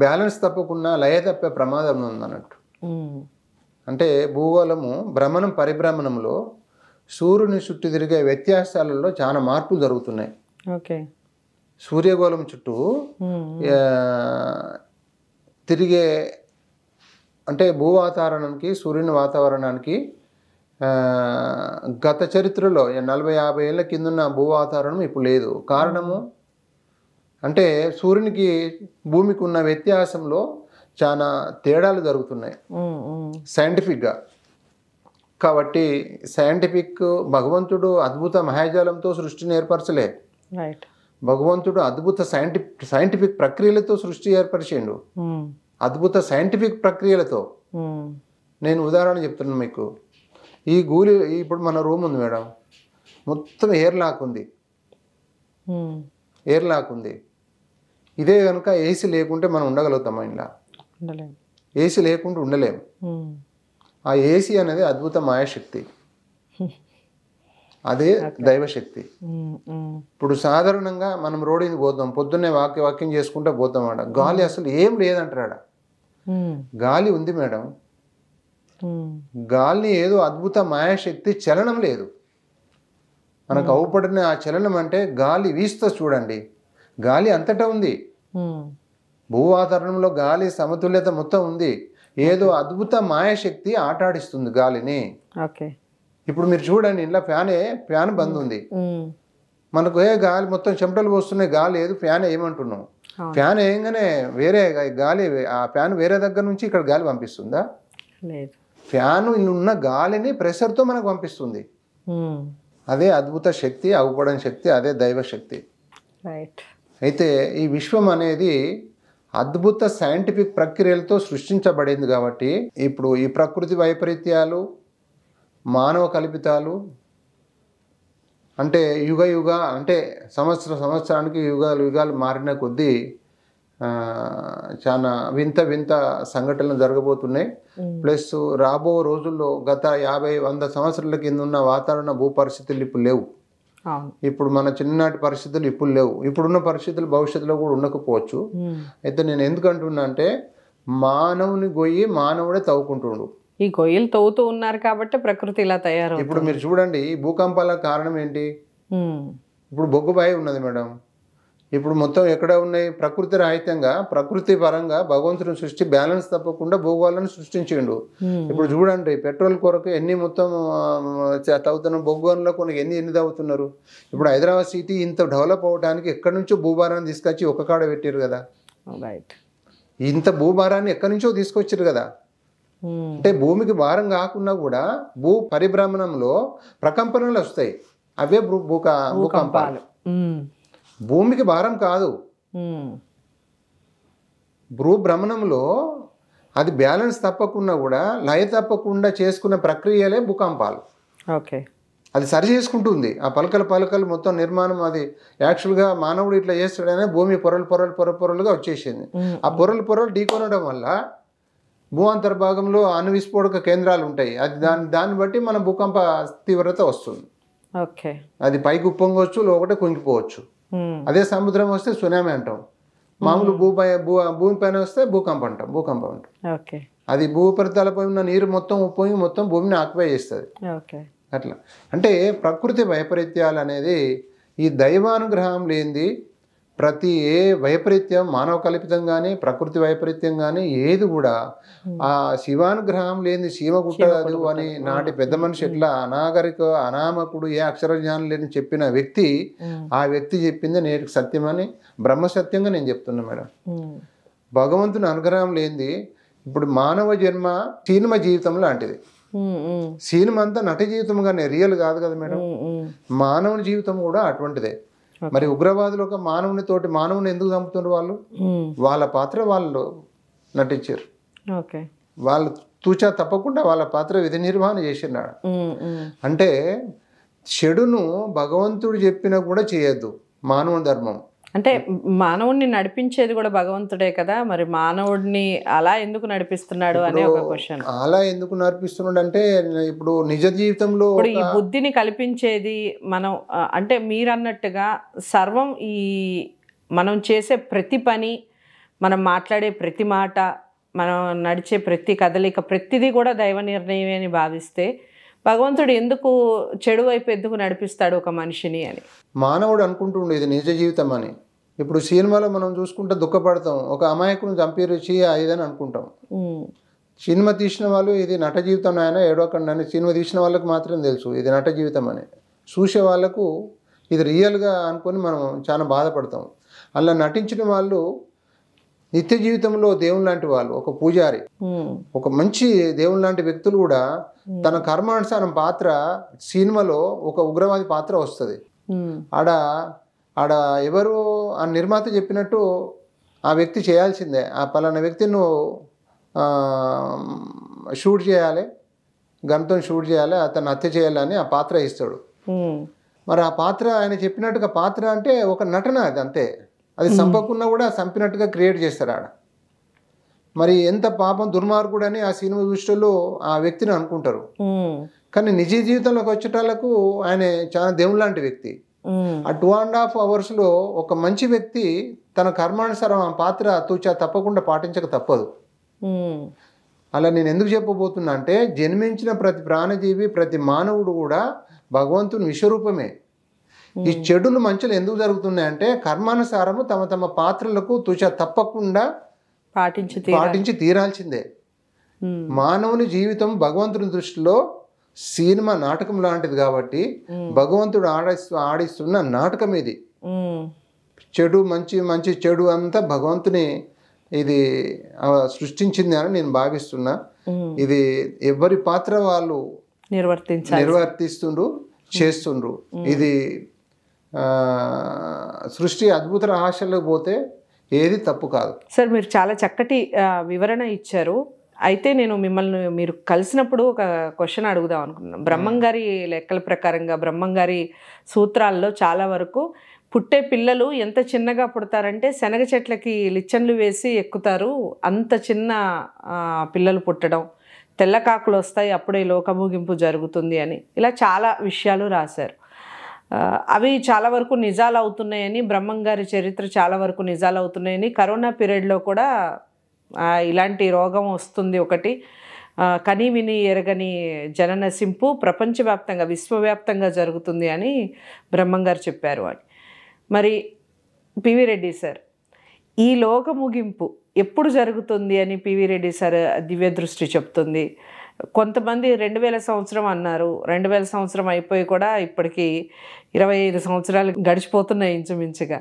బ్యాలెన్స్ తప్పకుండా లయ తప్పే ప్రమాదం ఉందన్నట్టు. అంటే భూగోళము భ్రమణం పరిభ్రమణంలో సూర్యుని చుట్టూ తిరిగే వ్యత్యాసాలలో చాలా మార్పులు జరుగుతున్నాయి. సూర్యగోళం చుట్టూ తిరిగే అంటే భూ వాతావరణానికి, సూర్యుని వాతావరణానికి గత చరిత్రలో 40-50 ఏళ్ళ కిందున్న భూ వాతావరణం ఇప్పుడు లేదు. కారణము అంటే సూర్యునికి భూమికి ఉన్న వ్యత్యాసంలో చాలా తేడాలు జరుగుతున్నాయి సైంటిఫిక్గా. కాబట్టి భగవంతుడు అద్భుత మహాజాలంతో సృష్టిని ఏర్పరచలే. భగవంతుడు అద్భుత సైంటిఫిక్ ప్రక్రియలతో సృష్టి ఏర్పరిచిండు. అద్భుత సైంటిఫిక్ ప్రక్రియలతో. నేను ఉదాహరణ చెప్తున్నాను మీకు. ఈ ఇప్పుడు మన రూమ్ ఉంది మేడం, మొత్తం ఎయిర్ లాక్ ఉంది. ఇదే కనుక ఏసీ లేకుంటే మనం ఉండగలుగుతాం ఇంట్లో. ఏసీ లేకుంటే ఉండలేము. ఆ ఏసీ అనేది అద్భుత మాయాశక్తి. అదే దైవశక్తి. ఇప్పుడు సాధారణంగా మనం రోడ్డుని పోతాం, పొద్దున్నే వాక్యం చేసుకుంటూ పోతాం. ఆడ గాలి అసలు ఏం లేదంటారా? గాలి ఉంది మేడం. గాలిని ఏదో అద్భుత మాయాశక్తి, చలనం లేదు. మనకు అవుపడిన ఆ చలనం అంటే గాలి వీస్తా చూడండి, గాలి అంతటా ఉంది. భూవాతావరణంలో గాలి సమతుల్యత మొత్తం ఉంది. ఏదో అద్భుత మాయాశక్తి ఆటాడిస్తుంది గాలిని. ఇప్పుడు మీరు చూడండి, ఇంట్లో ఫ్యాన్ బంద్ ఉంది, మనకు గాలి మొత్తం చెమటలు పోస్తున్నాయి, గాలి ఏది ఫ్యాన్ ఏమంటున్నాం? ఫ్యాన్ వేయగానే వేరే గాలి, ఆ ఫ్యాన్ వేరే దగ్గర నుంచి ఇక్కడ గాలి పంపిస్తుందా? ఫ్యాన్ ఉన్న గాలిని ప్రెషర్తో మనకు పంపిస్తుంది. అదే అద్భుత శక్తి, అవుపడని శక్తి, అదే దైవశక్తి. అయితే ఈ విశ్వం అనేది అద్భుత సైంటిఫిక్ ప్రక్రియలతో సృష్టించబడింది. కాబట్టి ఇప్పుడు ఈ ప్రకృతి వైపరీత్యాలు, మానవ కల్పితాలు అంటే అంటే సంవత్సరానికి యుగాలు మారిన కొద్దీ చాలా వింత సంఘటనలు జరగబోతున్నాయి. ప్లస్ రాబో రోజుల్లో గత 50-100 సంవత్సరాల కింద ఉన్న వాతావరణ భూ పరిస్థితులు ఇప్పుడు లేవు. ఇప్పుడు మన చిన్ననాటి పరిస్థితులు ఇప్పుడు లేవు. ఇప్పుడున్న పరిస్థితులు భవిష్యత్తులో కూడా ఉండకపోవచ్చు. అయితే నేను ఎందుకు అంటున్నా అంటే, మానవుని గొయ్యి మానవుడే తవ్వుకుంటుండు. ఈ గొయ్యలు తవ్వుతూ ఉన్నారు కాబట్టి ప్రకృతి ఇలా తయారు. ఇప్పుడు మీరు చూడండి, ఈ భూకంపాలకు కారణం ఏంటి? ఇప్పుడు బొగ్గుబాయి ఉన్నది మేడం. ఇప్పుడు మొత్తం ఎక్కడ ఉన్నాయి? ప్రకృతి రహితంగా, ప్రకృతి పరంగా భగవంతుని సృష్టి బ్యాలెన్స్ తప్పకుండా భూగోళాన్ని సృష్టించిండు. ఇప్పుడు చూడండి, పెట్రోల్ కొరకు ఎన్ని మొత్తం తవ్వుతున్న బొగ్గులో కొన్ని ఎన్ని తవ్వుతున్నారు. ఇప్పుడు హైదరాబాద్ సిటీ ఇంత డెవలప్ అవడానికి ఎక్కడి నుంచో భూభారాన్ని తీసుకొచ్చి ఒక కాడ పెట్టారు కదా. ఇంత భూభారాన్ని ఎక్కడి నుంచో తీసుకొచ్చారు కదా. అంటే భూమికి భారం కాకుండా కూడా భూ పరిభ్రమణంలో ప్రకంపనలు వస్తాయి, అవే భూకంపాలు. భూమికి భారం కాదు, భూభ్రమణంలో అది బ్యాలెన్స్ తప్పకుండా కూడా లయ తప్పకుండా చేసుకున్న ప్రక్రియలే భూకంపాలు. అది సరి చేసుకుంటుంది. ఆ పలకలు మొత్తం నిర్మాణం అది యాక్చువల్గా మానవుడు ఇట్లా చేస్తాడనే భూమి పొరలుగా వచ్చేసింది. ఆ పొరలు ఢీకొనడం వల్ల భూ అంతర్భాగంలో అణు విస్ఫోటక కేంద్రాలు ఉంటాయి. అది దాన్ని బట్టి మన భూకంప తీవ్రత వస్తుంది. అది పైకి ఉప్పొంగవచ్చు, లోపల కుంగిపోవచ్చు. అదే సముద్రం వస్తే సునామీ అంటాం. మామూలు భూమి పైన వస్తే భూకంపం అంటాం. అది భూపరితలపై ఉన్న నీరు మొత్తం ఉప్పొంగి మొత్తం భూమిని ఆక్యుపై చేస్తుంది. అట్లా అంటే ప్రకృతి వైపరీత్యాలు అనేది ఈ దైవానుగ్రహం లేనిది ప్రతి ఏ వైపరీత్యం, మానవ కల్పితం కానీ ప్రకృతి వైపరీత్యం కానీ ఏది కూడా ఆ శివానుగ్రహం లేని సీమ గుట్టదు అని నాటి పెద్ద మనిషి ఎట్లా అనామకుడు, ఏ అక్షర జ్ఞానం లేని చెప్పిన వ్యక్తి, ఆ వ్యక్తి చెప్పింది నేటికి సత్యమని బ్రహ్మసత్యంగా నేను చెప్తున్నా మేడం. భగవంతుని అనుగ్రహం లేనిది ఇప్పుడు మానవ జన్మ సినిమా జీవితం లాంటిది. సినిమా అంతా నట జీవితంగానే, రియల్ కాదు కదా మేడం. మానవుని జీవితం కూడా అటువంటిదే. మరి ఉగ్రవాదులు ఒక మానవుని ఎందుకు చంపుతున్నారు? వాళ్ళ పాత్ర వాళ్ళు నటించారు. వాళ్ళు తూచా తప్పకుండా వాళ్ళ పాత్ర విధి నిర్వహణ చేసినాడు. అంటే చెడును భగవంతుడు చెప్పినా కూడా చేయొద్దు, మానవుని ధర్మం. అంటే మానవుడిని నడిపించేది కూడా భగవంతుడే కదా, మరి మానవుడిని అలా ఎందుకు నడిపిస్తున్నాడు అనే ఒక క్వశ్చన్. అలా ఎందుకు నడిపిస్తున్నాడు అంటే, ఇప్పుడు నిజ జీవితంలో ఈ బుద్ధిని కల్పించేది మనం, అంటే మీరు అన్నట్టుగా సర్వం ఈ మనం చేసే ప్రతి పని, మనం మాట్లాడే ప్రతి మాట, మనం నడిచే ప్రతి కదలిక, ప్రతిదీ కూడా దైవ నిర్ణయమే అని భావిస్తే భగవంతుడు ఎందుకు చెడు వైపు ఎందుకు నడిపిస్తాడు ఒక మనిషిని అని మానవుడు అనుకుంటుండే ఇది నిజ జీవితం అని. ఇప్పుడు సినిమాలో మనం చూసుకుంటే దుఃఖపడతాం, ఒక అమాయకుని చంపేరుచి ఇదని అనుకుంటాం. సినిమా తీసిన వాళ్ళు ఇది నట జీవితం ఆయన ఏడవకండి అని, సినిమా తీసిన వాళ్ళకి మాత్రం తెలుసు ఇది నట జీవితం అని. చూసే వాళ్ళకు ఇది రియల్గా అనుకొని మనం చాలా బాధపడతాం. అలా నటించిన వాళ్ళు నిత్య జీవితంలో దేవుని లాంటి వాళ్ళు, ఒక పూజారి, ఒక మంచి దేవుని లాంటి వ్యక్తులు కూడా తన కర్మానుసారం పాత్ర సినిమాలో ఒక ఉగ్రవాది పాత్ర వస్తుంది. ఆడ ఎవరు ఆ నిర్మాత చెప్పినట్టు ఆ వ్యక్తి చేయాల్సిందే, ఆ పలానా వ్యక్తిని నువ్వు షూట్ చేయాలి, గన్తో షూట్ చేయాలి, అతను హత్య చేయాలని ఆ పాత్ర ఇస్తాడు. మరి ఆ పాత్ర ఆయన చెప్పినట్టుగా పాత్ర అంటే ఒక నటన, అది అంతే. అది చంపకున్నా కూడా చంపినట్టుగా క్రియేట్ చేస్తారు ఆడ. మరి ఎంత పాపం దుర్మార్గుడని ఆ సినిమా దృష్టిలో ఆ వ్యక్తిని అనుకుంటారు. కానీ నిజ జీవితంలోకి వచ్చేటాలకు ఆయన చాలా దేవుడు లాంటి వ్యక్తి. ఆ 2.5 అవర్స్లో ఒక మంచి వ్యక్తి తన కర్మానుసారం ఆ పాత్ర తూచా తప్పకుండా పాటించక తప్పదు. అలా నేను ఎందుకు చెప్పబోతున్నా అంటే, జన్మించిన ప్రతి ప్రాణజీవి, ప్రతి మానవుడు కూడా భగవంతుని విశ్వరూపమే. ఈ చెడులు మంచులు ఎందుకు జరుగుతున్నాయంటే కర్మానుసారము తమ తమ పాత్రలకు తూచా తప్పకుండా పాటించి తీరాల్సిందే. మానవుని జీవితం భగవంతుని దృష్టిలో సినిమా నాటకం లాంటిది కాబట్టి భగవంతుడు ఆడిస్తున్న నాటకం ఇది. చెడు మంచి చెడు అంతా భగవంతుని ఇది సృష్టించింది అని నేను భావిస్తున్నా. ఇది ఎవరి పాత్ర వాళ్ళు నిర్వర్తిస్తుండ్రు, చేస్తుండ్రు. ఇది సృష్టి అద్భుత రహస్యాలకు పోతే ఏది తప్పు కాదు. సార్, మీరు చాలా చక్కటి వివరణ ఇచ్చారు. అయితే నేను మిమ్మల్ని మీరు కలిసినప్పుడు ఒక క్వశ్చన్ అడుగుదాం అనుకున్నాను. బ్రహ్మంగారి లెక్కల ప్రకారంగా, బ్రహ్మంగారి సూత్రాల్లో చాలా వరకు పుట్టే పిల్లలు ఎంత చిన్నగా పుడతారంటే శనగ చెట్లకి లిచ్చన్లు వేసి ఎక్కుతారు, అంత చిన్న పిల్లలు పుట్టడం, తెల్లకాకులు వస్తాయి, అప్పుడే లోకముగింపు జరుగుతుంది అని ఇలా చాలా విషయాలు రాశారు. అవి చాలా వరకు నిజాలు అవుతున్నాయని, బ్రహ్మంగారి చరిత్ర చాలా వరకు నిజాలు అవుతున్నాయని, కరోనా పీరియడ్లో కూడా ఇలాంటి రోగం వస్తుంది ఒకటి, కని విని ఎరగని జననసింపు ప్రపంచవ్యాప్తంగా విశ్వవ్యాప్తంగా జరుగుతుంది అని బ్రహ్మంగారు చెప్పారు అని. మరి పివి రెడ్డి సార్, ఈ లోక ముగింపు ఎప్పుడు జరుగుతుంది అని పివి రెడ్డి సార్ దివ్య దృష్టి చెప్తుంది. కొంతమంది 2000 సంవత్సరం అన్నారు. 2000 సంవత్సరం అయిపోయి కూడా ఇప్పటికీ 25 సంవత్సరాలు గడిచిపోతున్నాయి ఇంచుమించుగా.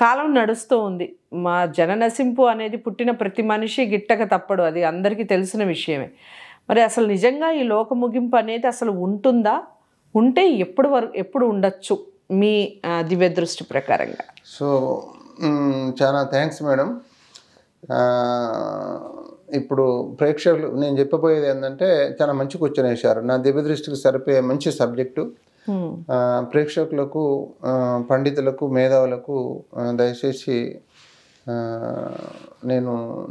కాలం నడుస్తూ ఉంది. మా జననసింపు అనేది పుట్టిన ప్రతి మనిషి గిట్టక తప్పడు, అది అందరికీ తెలిసిన విషయమే. మరి అసలు నిజంగా ఈ లోక ముగింపు అనేది అసలు ఉంటుందా? ఉంటే ఎప్పుడు ఉండొచ్చు మీ దివ్య దృష్టి ప్రకారంగా? సో చాలా థ్యాంక్స్ మేడం. ఇప్పుడు ప్రేక్షకులు నేను చెప్పబోయేది ఏంటంటే, చాలా మంచి క్వశ్చన్ వేశారు. నా దివ్య దృష్టికి సరిపోయే మంచి సబ్జెక్టు. ప్రేక్షకులకు, పండితులకు, మేధావులకు దయచేసి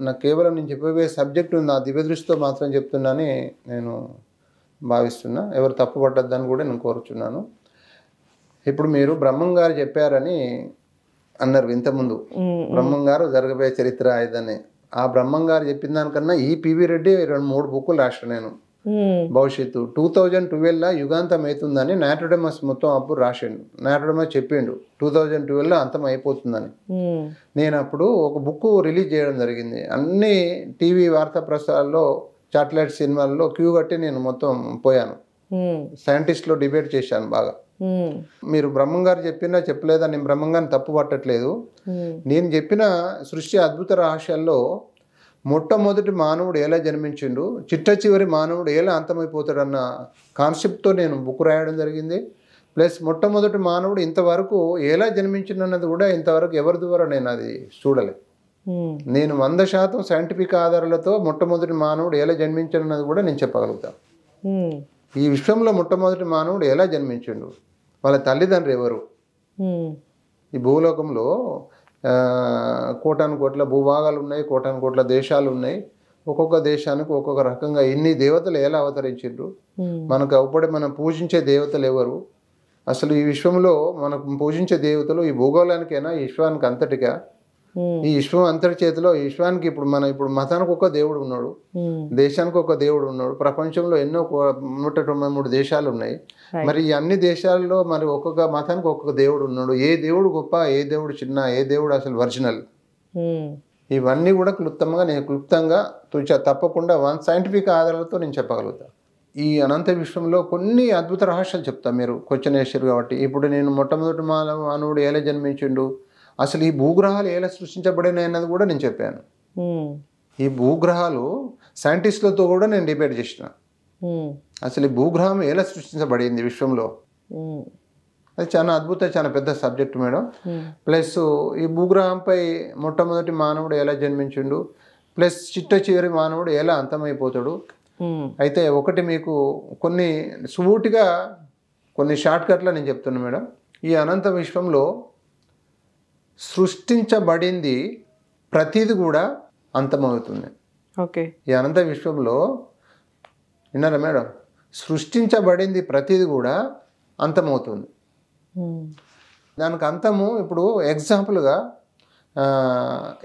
నాకు కేవలం నేను చెప్పబోయే సబ్జెక్టు నా దివ్య దృష్టితో మాత్రం చెప్తున్నానని నేను భావిస్తున్నా. ఎవరు తప్పుపట్టద్దని కూడా నేను కోరుచున్నాను. ఇప్పుడు మీరు బ్రహ్మంగారు చెప్పారని అన్నారు ఇంతకుముందు. బ్రహ్మంగారు జరగబోయే చరిత్ర ఇదని. ఆ బ్రహ్మంగారు చెప్పిన దానికన్నా ఈ పివి రెడ్డి 2-3 బుక్కులు రాసిన నేను. భవిష్యత్తు 2012లో యుగాంతం అవుతుందని నాట్రోడమస్ మొత్తం అప్పుడు రాసిండు. నాట్రోడమస్ చెప్పిండు 2012లో అంతం అయిపోతుందని. నేను అప్పుడు ఒక బుక్ రిలీజ్ చేయడం జరిగింది. అన్ని టీవీ వార్తా ప్రసారాల్లో, శాటిలైట్ సినిమాల్లో క్యూ కట్టి నేను మొత్తం పోయాను. సైంటిస్ట్లో డిబేట్ చేశాను బాగా. మీరు బ్రహ్మంగారు చెప్పినా చెప్పలేదా, నేను బ్రహ్మంగారిని తప్పు పట్టట్లేదు. నేను చెప్పిన సృష్టి అద్భుత రహస్యాల్లో మొట్టమొదటి మానవుడు ఎలా జన్మించిండు, చిట్ట చివరి మానవుడు ఎలా అంతమైపోతాడన్న కాన్సెప్ట్తో నేను బుక్ రాయడం జరిగింది. ప్లస్ మొట్టమొదటి మానవుడు ఇంతవరకు ఎలా జన్మించిండన్నది కూడా ఇంతవరకు ఎవరి ద్వారా నేను అది చూడలే. నేను 100% సైంటిఫిక్ ఆధారాలతో మొట్టమొదటి మానవుడు ఎలా జన్మించాడన్నది కూడా నేను చెప్పగలుగుతాను. ఈ విశ్వంలో మొట్టమొదటి మానవుడు ఎలా జన్మించిండు, వాళ్ళ తల్లిదండ్రులు ఎవరు, ఈ భూలోకంలో కోటాను కోట్ల భూభాగాలు ఉన్నాయి, కోటాను కోట్ల దేశాలు ఉన్నాయి. ఒక్కొక్క దేశానికి ఒక్కొక్క రకంగా ఇన్ని దేవతలు ఎలా అవతరించిండ్రు, మనకు అప్పుడే మనం పూజించే దేవతలు ఎవరు, అసలు ఈ విశ్వంలో మనకు పూజించే దేవతలు ఈ భూగోళానికైనా ఈ విశ్వానికి అంతటిగా, ఈ విశ్వం అంతటి చేతిలో ఈ విశ్వానికి ఇప్పుడు మతానికి ఒక దేవుడు ఉన్నాడు, దేశానికి ఒక దేవుడు ఉన్నాడు. ప్రపంచంలో ఎన్నో 193 దేశాలు ఉన్నాయి. మరి ఈ అన్ని దేశాల్లో మరి ఒక్కొక్క మతానికి ఒక్కొక్క దేవుడు ఉన్నాడు. ఏ దేవుడు గొప్ప, ఏ దేవుడు చిన్న, ఏ దేవుడు అసలు ఒరిజినల్, ఇవన్నీ కూడా క్లుప్తంగా తప్పకుండా సైంటిఫిక్ ఆధారాలతో నేను చెప్పగలుగుతాను. ఈ అనంత విశ్వంలో కొన్ని అద్భుత రహస్యాలు చెప్తాను. మీరు క్వశ్చన్ వేసారు కాబట్టి. ఇప్పుడు నేను మొట్టమొదటి మానవుడు ఎలా జన్మించిండు, అసలు ఈ భూగ్రహాలు ఎలా సృష్టించబడినాయి అన్నది కూడా నేను చెప్పాను. ఈ భూగ్రహాలు సైంటిస్టులతో కూడా నేను డిబేట్ చేసిన. అసలు ఈ భూగ్రహం ఎలా సృష్టించబడింది విశ్వంలో, అది చాలా చాలా పెద్ద సబ్జెక్ట్ మేడం. ప్లస్ ఈ భూగ్రహంపై మొట్టమొదటి మానవుడు ఎలా జన్మించిండు, ప్లస్ చిట్ట చివరి మానవుడు ఎలా అంతమైపోతాడు. అయితే ఒకటి మీకు కొన్ని సూటిగా కొన్ని షార్ట్ కట్లో నేను చెప్తున్నాను మేడం. ఈ అనంత విశ్వంలో సృష్టించబడింది ప్రతిది కూడా అంతమవుతుంది. ఓకే. ఈ అనంత విశ్వంలో విన్నారా మేడం, సృష్టించబడింది ప్రతిది కూడా అంతమవుతుంది. దానికి అంతము ఇప్పుడు ఎగ్జాంపుల్గా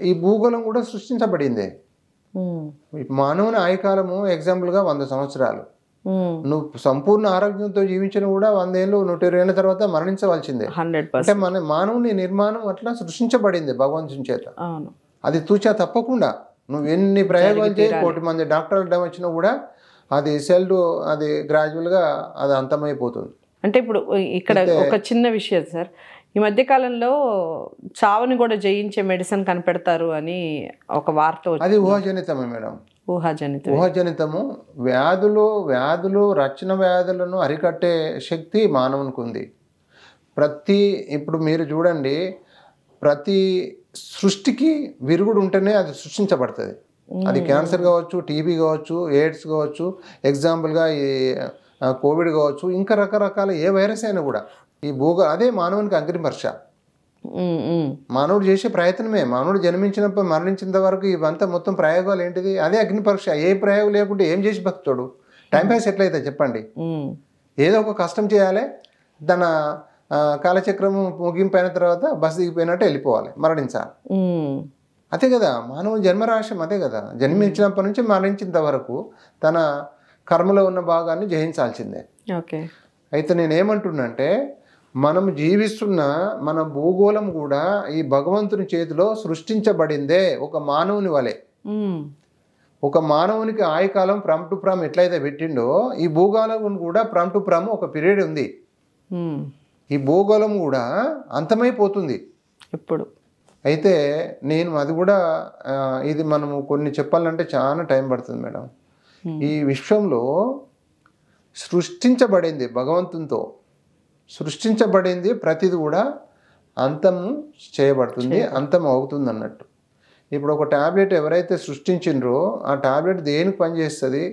ఈ భూగోళం కూడా సృష్టించబడిందే. మానవుని ఆయుకాలము ఎగ్జాంపుల్గా 100 సంవత్సరాలు. నువ్వు సంపూర్ణ ఆరోగ్యంతో జీవించిన కూడా 100 ఏళ్ళు 120 ఏళ్ళ తర్వాత మరణించవలసిందే. అంటే మన మానవుని నిర్మాణం అట్లా సృష్టించబడింది భగవంతుని చేత. అది తూచా తప్పకుండా నువ్వు ఎన్ని ప్రయోగాలు చేయి, 1 కోటి మంది డాక్టర్లు అడ్డం వచ్చినా కూడా అది అది గ్రాడ్యువల్గా అది అంతమైపోతుంది. అంటే ఇప్పుడు ఇక్కడ ఒక చిన్న విషయం సార్, ఈ మధ్య కాలంలో చావుని కూడా జయించే మెడిసిన్ కనిపెడతారు అని ఒక వార్త. అది ఊహాజనితమే మేడం. ఊహాజనితము. వ్యాధులు రచన వ్యాధులను అరికట్టే శక్తి మానవునికి ఉంది. ఇప్పుడు మీరు చూడండి, ప్రతి సృష్టికి విరుగుడు ఉంటేనే అది సృష్టించబడుతుంది. అది క్యాన్సర్ కావచ్చు, టీబీ కావచ్చు, ఎయిడ్స్ కావచ్చు, ఎగ్జాంపుల్గా ఈ కోవిడ్ కావచ్చు, ఇంకా రకరకాల ఏ వైరస్ అయినా కూడా ఈ అదే మానవునికి అగ్నిపరీక్ష. మానవుడు చేసే ప్రయత్నమే. మానవుడు జన్మించినప్పుడు మరణించిన వరకు ఇవంతా మొత్తం ప్రయోగాలు ఏంటిది? అదే అగ్నిపరీక్ష. ఏ ప్రయోగం లేకుంటే ఏం చేసి బతుకుతాడు? టైంపాస్ ఎట్లయితే చెప్పండి? ఏదో ఒక కష్టం చేయాలి, తన కాలచక్రము ముగింపైన తర్వాత బస్సు దిగిపోయినట్టు వెళ్ళిపోవాలి, మరణించాలి. అదే కదా మానవుని జన్మరాశం. అదే కదా, జన్మించినప్పటి నుంచి మరణించేంత వరకు తన కర్మలో ఉన్న భాగాన్ని జయించాల్సిందే. అయితే నేనేమంటున్నానంటే, మనం జీవిస్తున్న మన భూగోళం కూడా ఈ భగవంతుని చేతిలో సృష్టించబడిందే ఒక మానవుని వలె. ఒక మానవునికి ఆయుకాలం ఫ్రమ్ టు ఫ్రమ్ ఎట్లయితే పెట్టిండో, ఈ భూగోళం కూడా ఫ్రమ్ టు ఫ్రమ్ ఒక పీరియడ్ ఉంది. ఈ భూగోళం కూడా అంతమైపోతుంది ఇప్పుడు. అయితే నేను అది కూడా ఇది మనము కొన్ని చెప్పాలంటే చాలా టైం పడుతుంది మేడం. ఈ విశ్వంలో సృష్టించబడింది భగవంతునితో సృష్టించబడింది ప్రతిది కూడా అంతము చేయబడుతుంది, అంతం అవుతుంది అన్నట్టు. ఇప్పుడు ఒక ట్యాబ్లెట్ ఎవరైతే సృష్టించిండ్రో ఆ ట్యాబ్లెట్ దేనికి పనిచేస్తుంది?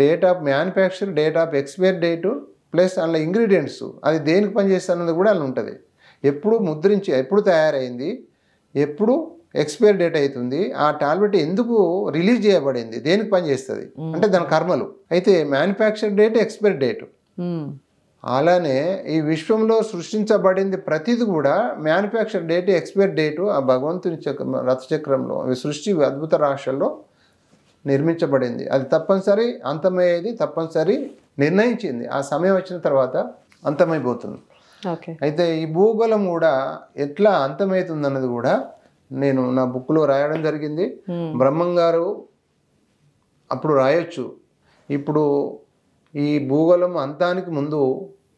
Date of manufacture, date of expiry date plus అందులో ఇంగ్రీడియంట్స్, అది దేనికి పనిచేస్తుంది అన్నది కూడా అందులో ఉంటుంది. ఎప్పుడు ముద్రించి, ఎప్పుడు తయారైంది, ఎప్పుడు ఎక్స్పైరీ డేట్ అవుతుంది, ఆ టాబ్లెట్ ఎందుకు రిలీజ్ చేయబడింది, దేనికి పనిచేస్తుంది అంటే దాని కర్మలు. అయితే మ్యానుఫ్యాక్చర్ డేట్, ఎక్స్పైరీ డేటు. అలానే ఈ విశ్వంలో సృష్టించబడింది ప్రతిది కూడా మ్యానుఫ్యాక్చర్ డేట్, ఎక్స్పైరీ డేటు ఆ భగవంతుని రథచక్రంలో సృష్టి అద్భుత రాశుల్లో నిర్మించబడింది. అది తప్పనిసరి అంతమయ్యేది, తప్పనిసరి నిర్ణయించింది. ఆ సమయం వచ్చిన తర్వాత అంతమైపోతుంది. అయితే ఈ భూగోళం కూడా ఎట్లా అంతమవుతుంది అన్నది కూడా నేను నా బుక్లో రాయడం జరిగింది. బ్రహ్మం గారు అప్పుడు రాయొచ్చు. ఇప్పుడు ఈ భూగోళం అంతానికి ముందు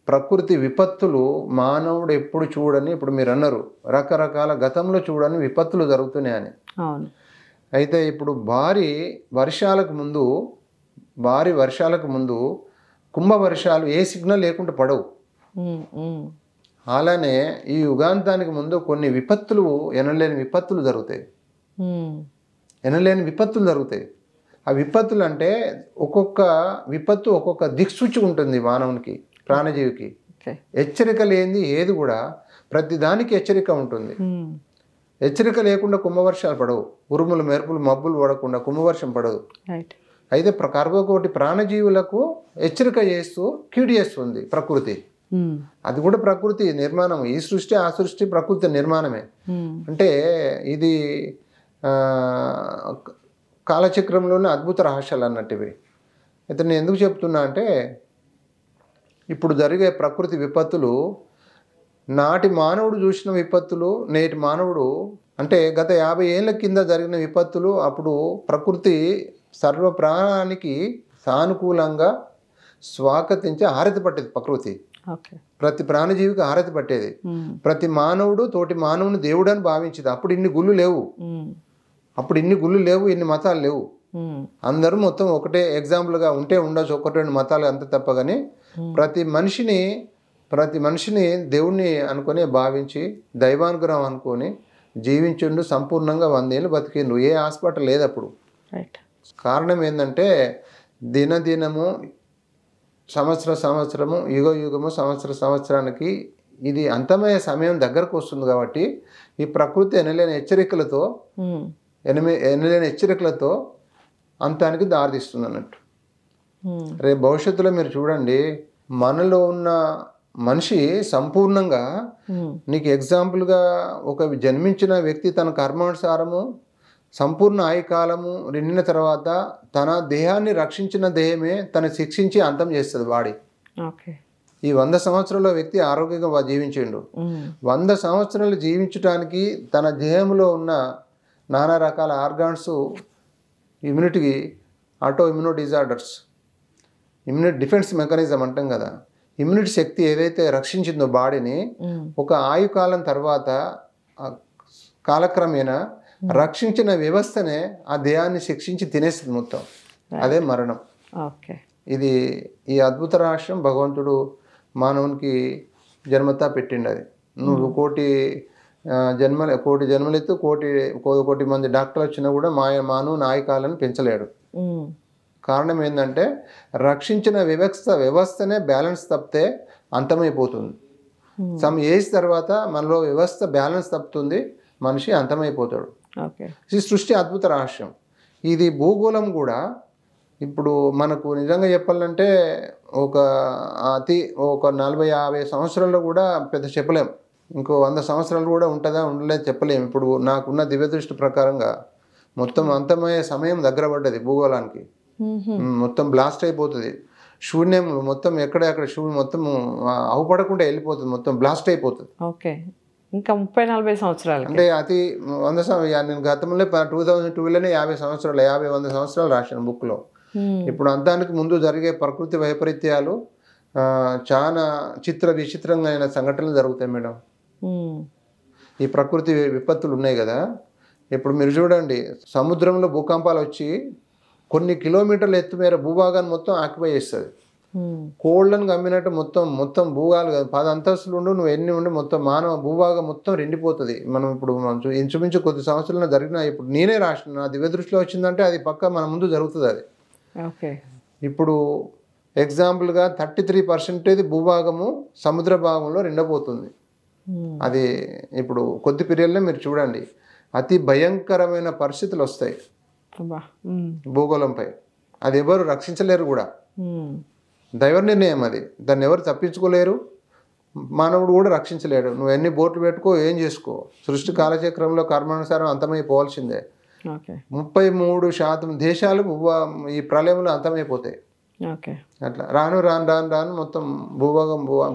ప్రకృతి విపత్తులు మానవుడు ఎప్పుడు చూడని, ఇప్పుడు మీరు అన్నారు రకరకాల గతంలో చూడని విపత్తులు జరుగుతున్నాయని. అయితే ఇప్పుడు భారీ వర్షాలకు ముందు కుంభవర్షాలు ఏ సిగ్నల్ లేకుండా పడవు. అలానే ఈ యుగాంతానికి ముందు కొన్ని విపత్తులు, ఎనలేని విపత్తులు జరుగుతాయి. ఆ విపత్తులు అంటే ఒక్కొక్క విపత్తు ఒక్కొక్క దిక్సూచి ఉంటుంది మానవునికి, ప్రాణజీవికి. హెచ్చరిక లేనిది ఏది కూడా, ప్రతి దానికి హెచ్చరిక ఉంటుంది. హెచ్చరిక లేకుండా కుంభవర్షాలు పడవు, ఉరుములు మెరుపులు మబ్బులు పడకుండా కుంభవర్షం పడదు. అయితే కర్మకోటి ప్రాణజీవులకు హెచ్చరిక చేస్తూ కీడు చేస్తుంది ప్రకృతి. అది కూడా ప్రకృతి నిర్మాణం. ఈ సృష్టి ఆ సృష్టి ప్రకృతి నిర్మాణమే. అంటే ఇది కాలచక్రంలోనే అద్భుత రహస్యాలు అన్నట్టువి. అయితే నేను ఎందుకు చెప్తున్నా అంటే, ఇప్పుడు జరిగే ప్రకృతి విపత్తులు నాటి మానవుడు చూసిన విపత్తులు, నేటి మానవుడు అంటే గత 50 ఏళ్ళ కింద జరిగిన విపత్తులు, అప్పుడు ప్రకృతి సర్వ ప్రాణానికి సానుకూలంగా స్వాగతించి హారతి పట్టేది. ప్రకృతి ప్రతి ప్రాణజీవికి హారతి పట్టేది. ప్రతి మానవుడు తోటి మానవుని దేవుడు అని భావించేది. అప్పుడు ఇన్ని గుళ్ళు లేవు, ఇన్ని మతాలు లేవు. అందరూ మొత్తం ఒకటే. ఎగ్జాంపుల్గా ఉండొచ్చు 1-2 మతాలు అంత తప్ప. కానీ ప్రతి మనిషిని దేవుణ్ణి అనుకొని భావించి దైవానుగ్రహం అనుకొని జీవించుండు. సంపూర్ణంగా 100 ఏళ్ళు బతికిండు. ఏ హాస్పిటల్ లేదు అప్పుడు. కారణం ఏంటంటే దినదినము, సంవత్సరము, యుగము, సంవత్సరానికి ఇది అంతమయ్యే సమయం దగ్గరకు వస్తుంది. కాబట్టి ఈ ప్రకృతి ఎనలేని హెచ్చరికలతో అంతానికి దారితీస్తుంది అన్నట్టు. రేపు భవిష్యత్తులో మీరు చూడండి, మనలో ఉన్న మనిషి సంపూర్ణంగా, నీకు ఎగ్జాంపుల్గా ఒక జన్మించిన వ్యక్తి తన కర్మానుసారము సంపూర్ణ ఆయుకాలము నిండిన తర్వాత తన దేహాన్ని రక్షించిన దేహమే తను శిక్షించి అంతం చేస్తుంది బాడీ. ఈ 100 సంవత్సరాల వ్యక్తి ఆరోగ్యంగా జీవించిండు. 100 సంవత్సరాలు జీవించడానికి తన దేహంలో ఉన్న నానా రకాల ఆర్గాన్స్, ఇమ్యూనిటీకి, auto immuno disorders, immunity defence mechanism అంటాం కదా, ఇమ్యూనిటీ శక్తి ఏదైతే రక్షించిందో బాడీని, ఒక ఆయుకాలం తర్వాత కాలక్రమేణా రక్షించిన వ్యవస్థనే ఆ దేహాన్ని శిక్షించి తినేస్తుంది మొత్తం. అదే మరణం. ఇది ఈ అద్భుత రహస్యం భగవంతుడు మానవునికి జన్మతా పెట్టిండు. అది నువ్వు కోటి జన్మలెత్తు కోటి మంది డాక్టర్లు వచ్చినా కూడా మానవుని ఆయుకాలను పెంచలేడు. కారణం ఏంటంటే రక్షించిన వ్యవస్థనే బ్యాలెన్స్ తప్పితే అంతమైపోతుంది. సమ్ ఏజ్ తర్వాత మనలో వ్యవస్థ బ్యాలెన్స్ తప్పుతుంది, మనిషి అంతమైపోతాడు. ఇది సృష్టి అద్భుత రహస్యం. ఇది భూగోళం కూడా ఇప్పుడు మనకు నిజంగా చెప్పాలంటే ఒక 40-50 సంవత్సరాల్లో కూడా పెద్ద చెప్పలేం. ఇంకో 100 సంవత్సరాలు కూడా ఉంటుందా ఉండలేదు చెప్పలేము. ఇప్పుడు నాకున్న దివ్యదృష్టి ప్రకారంగా మొత్తం అంతమయ్యే సమయం దగ్గర పడ్డది భూగోళానికి. మొత్తం బ్లాస్ట్ అయిపోతుంది, శూన్యం మొత్తం ఎక్కడ శూన్యం మొత్తం అవుపడకుండా వెళ్ళిపోతుంది, మొత్తం బ్లాస్ట్ అయిపోతుంది. ఇంకా 30-40 సంవత్సరాలు అంటే అతి 100 నేను గతంలో 2002లోనే 50-100 సంవత్సరాలు రాశాను బుక్లో. ఇప్పుడు అంతానికి ముందు జరిగే ప్రకృతి వైపరీత్యాలు చాలా విచిత్రంగా అయిన సంఘటనలు జరుగుతాయి మేడం. ఈ ప్రకృతి విపత్తులు ఉన్నాయి కదా, ఇప్పుడు మీరు చూడండి, సముద్రంలో భూకంపాలు వచ్చి కొన్ని కిలోమీటర్ల ఎత్తు మేర భూభాగాన్ని మొత్తం ఆక్యుపై చేస్తుంది. కోళ్ళను గమ్మినట్టు మొత్తం భూభాగాలు 10 అంతస్తులు ఉండు, నువ్వు ఎన్ని ఉండి మొత్తం మానవ భూభాగం మొత్తం రెండిపోతుంది. మనం ఇప్పుడు ఇంచుమించు కొద్ది సంవత్సరాలు జరిగిన, ఇప్పుడు నేనే రాసిన నా దివ్య దృష్టిలో వచ్చిందంటే అది పక్క మన ముందు జరుగుతుంది. అది ఇప్పుడు ఎగ్జాంపుల్గా 33% భూభాగము సముద్ర భాగంలో రెండబోతుంది. అది ఇప్పుడు కొద్ది పీరియడ్లో మీరు చూడండి అతి భయంకరమైన పరిస్థితులు వస్తాయి భూగోళంపై. అది ఎవరు రక్షించలేరు కూడా, దైవ నిర్ణయం అది. దాన్ని ఎవరు తప్పించుకోలేరు, మానవుడు కూడా రక్షించలేడు. నువ్వు ఎన్ని బోట్లు పెట్టుకో, ఏం చేసుకో, సృష్టి కాలచక్రంలో కర్మానుసారం అంతమైపోవాల్సిందే. 33% దేశాలు ఈ ప్రళయంలో అంతమైపోతాయి. అట్లా రాను మొత్తం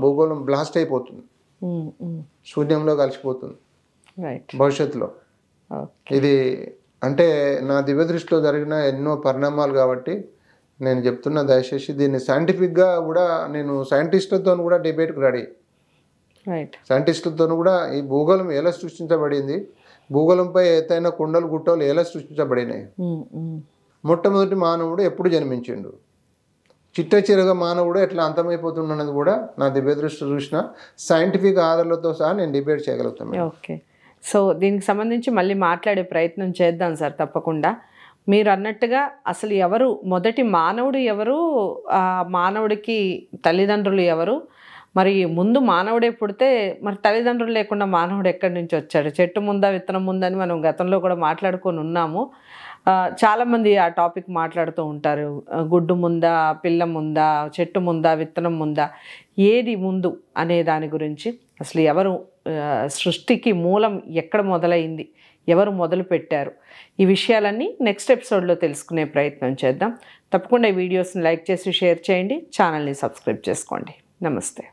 భూగోళం బ్లాస్ట్ అయిపోతుంది, శూన్యంలో కలిసిపోతుంది భవిష్యత్తులో. ఇది అంటే నా దివ్య దృష్టిలో జరిగిన ఎన్నో పరిణామాలు కాబట్టి నేను చెప్తున్నా. దయచేసి దీన్ని సైంటిఫిక్గా కూడా నేను సైంటిస్టులతో కూడా డిబేట్కి రెడీ. సైంటిస్టులతో కూడా ఈ భూగోళం ఎలా సృష్టించబడింది, భూగోళంపై ఎత్తైన కొండలు గుట్టలు ఎలా సృష్టించబడినాయి, మొట్టమొదటి మానవుడు ఎప్పుడు జన్మించిండు, చిట్ట చిరగా మానవుడు ఎట్లా అంతమైపోతున్నది కూడా నా దివ్య దృష్టి చూసిన సైంటిఫిక్ ఆధారాలతో సహా నేను డిబేట్ చేయగలుగుతాను. ఓకే, సో దీనికి సంబంధించి మళ్ళీ మాట్లాడే ప్రయత్నం చేద్దాం సార్ తప్పకుండా. మీరు అన్నట్టుగా అసలు ఎవరు మొదటి మానవుడు ఎవరు, మానవుడికి తల్లిదండ్రులు ఎవరు, మరి ముందు మానవుడే పుడితే మరి తల్లిదండ్రులు లేకుండా మానవుడు ఎక్కడి నుంచి వచ్చాడు, చెట్టు ముందా విత్తనం ముందని మనం గతంలో కూడా మాట్లాడుకొని ఉన్నాము. చాలామంది ఆ టాపిక్ మాట్లాడుతూ ఉంటారు, గుడ్డు ముందా పిల్ల ముందా, చెట్టు ముందా విత్తనం ముందా, ఏది ముందు అనే దాని గురించి. అసలు ఎవరు సృష్టికి మూలం ఎక్కడ మొదలైంది, ఎవరు మొదలు పెట్టారు, ఈ విషయాలన్నీ నెక్స్ట్ ఎపిసోడ్లో తెలుసుకునే ప్రయత్నం చేద్దాం. తప్పకుండా ఈ వీడియోస్ని లైక్ చేసి షేర్ చేయండి, ఛానల్ని సబ్స్క్రైబ్ చేసుకోండి. నమస్తే.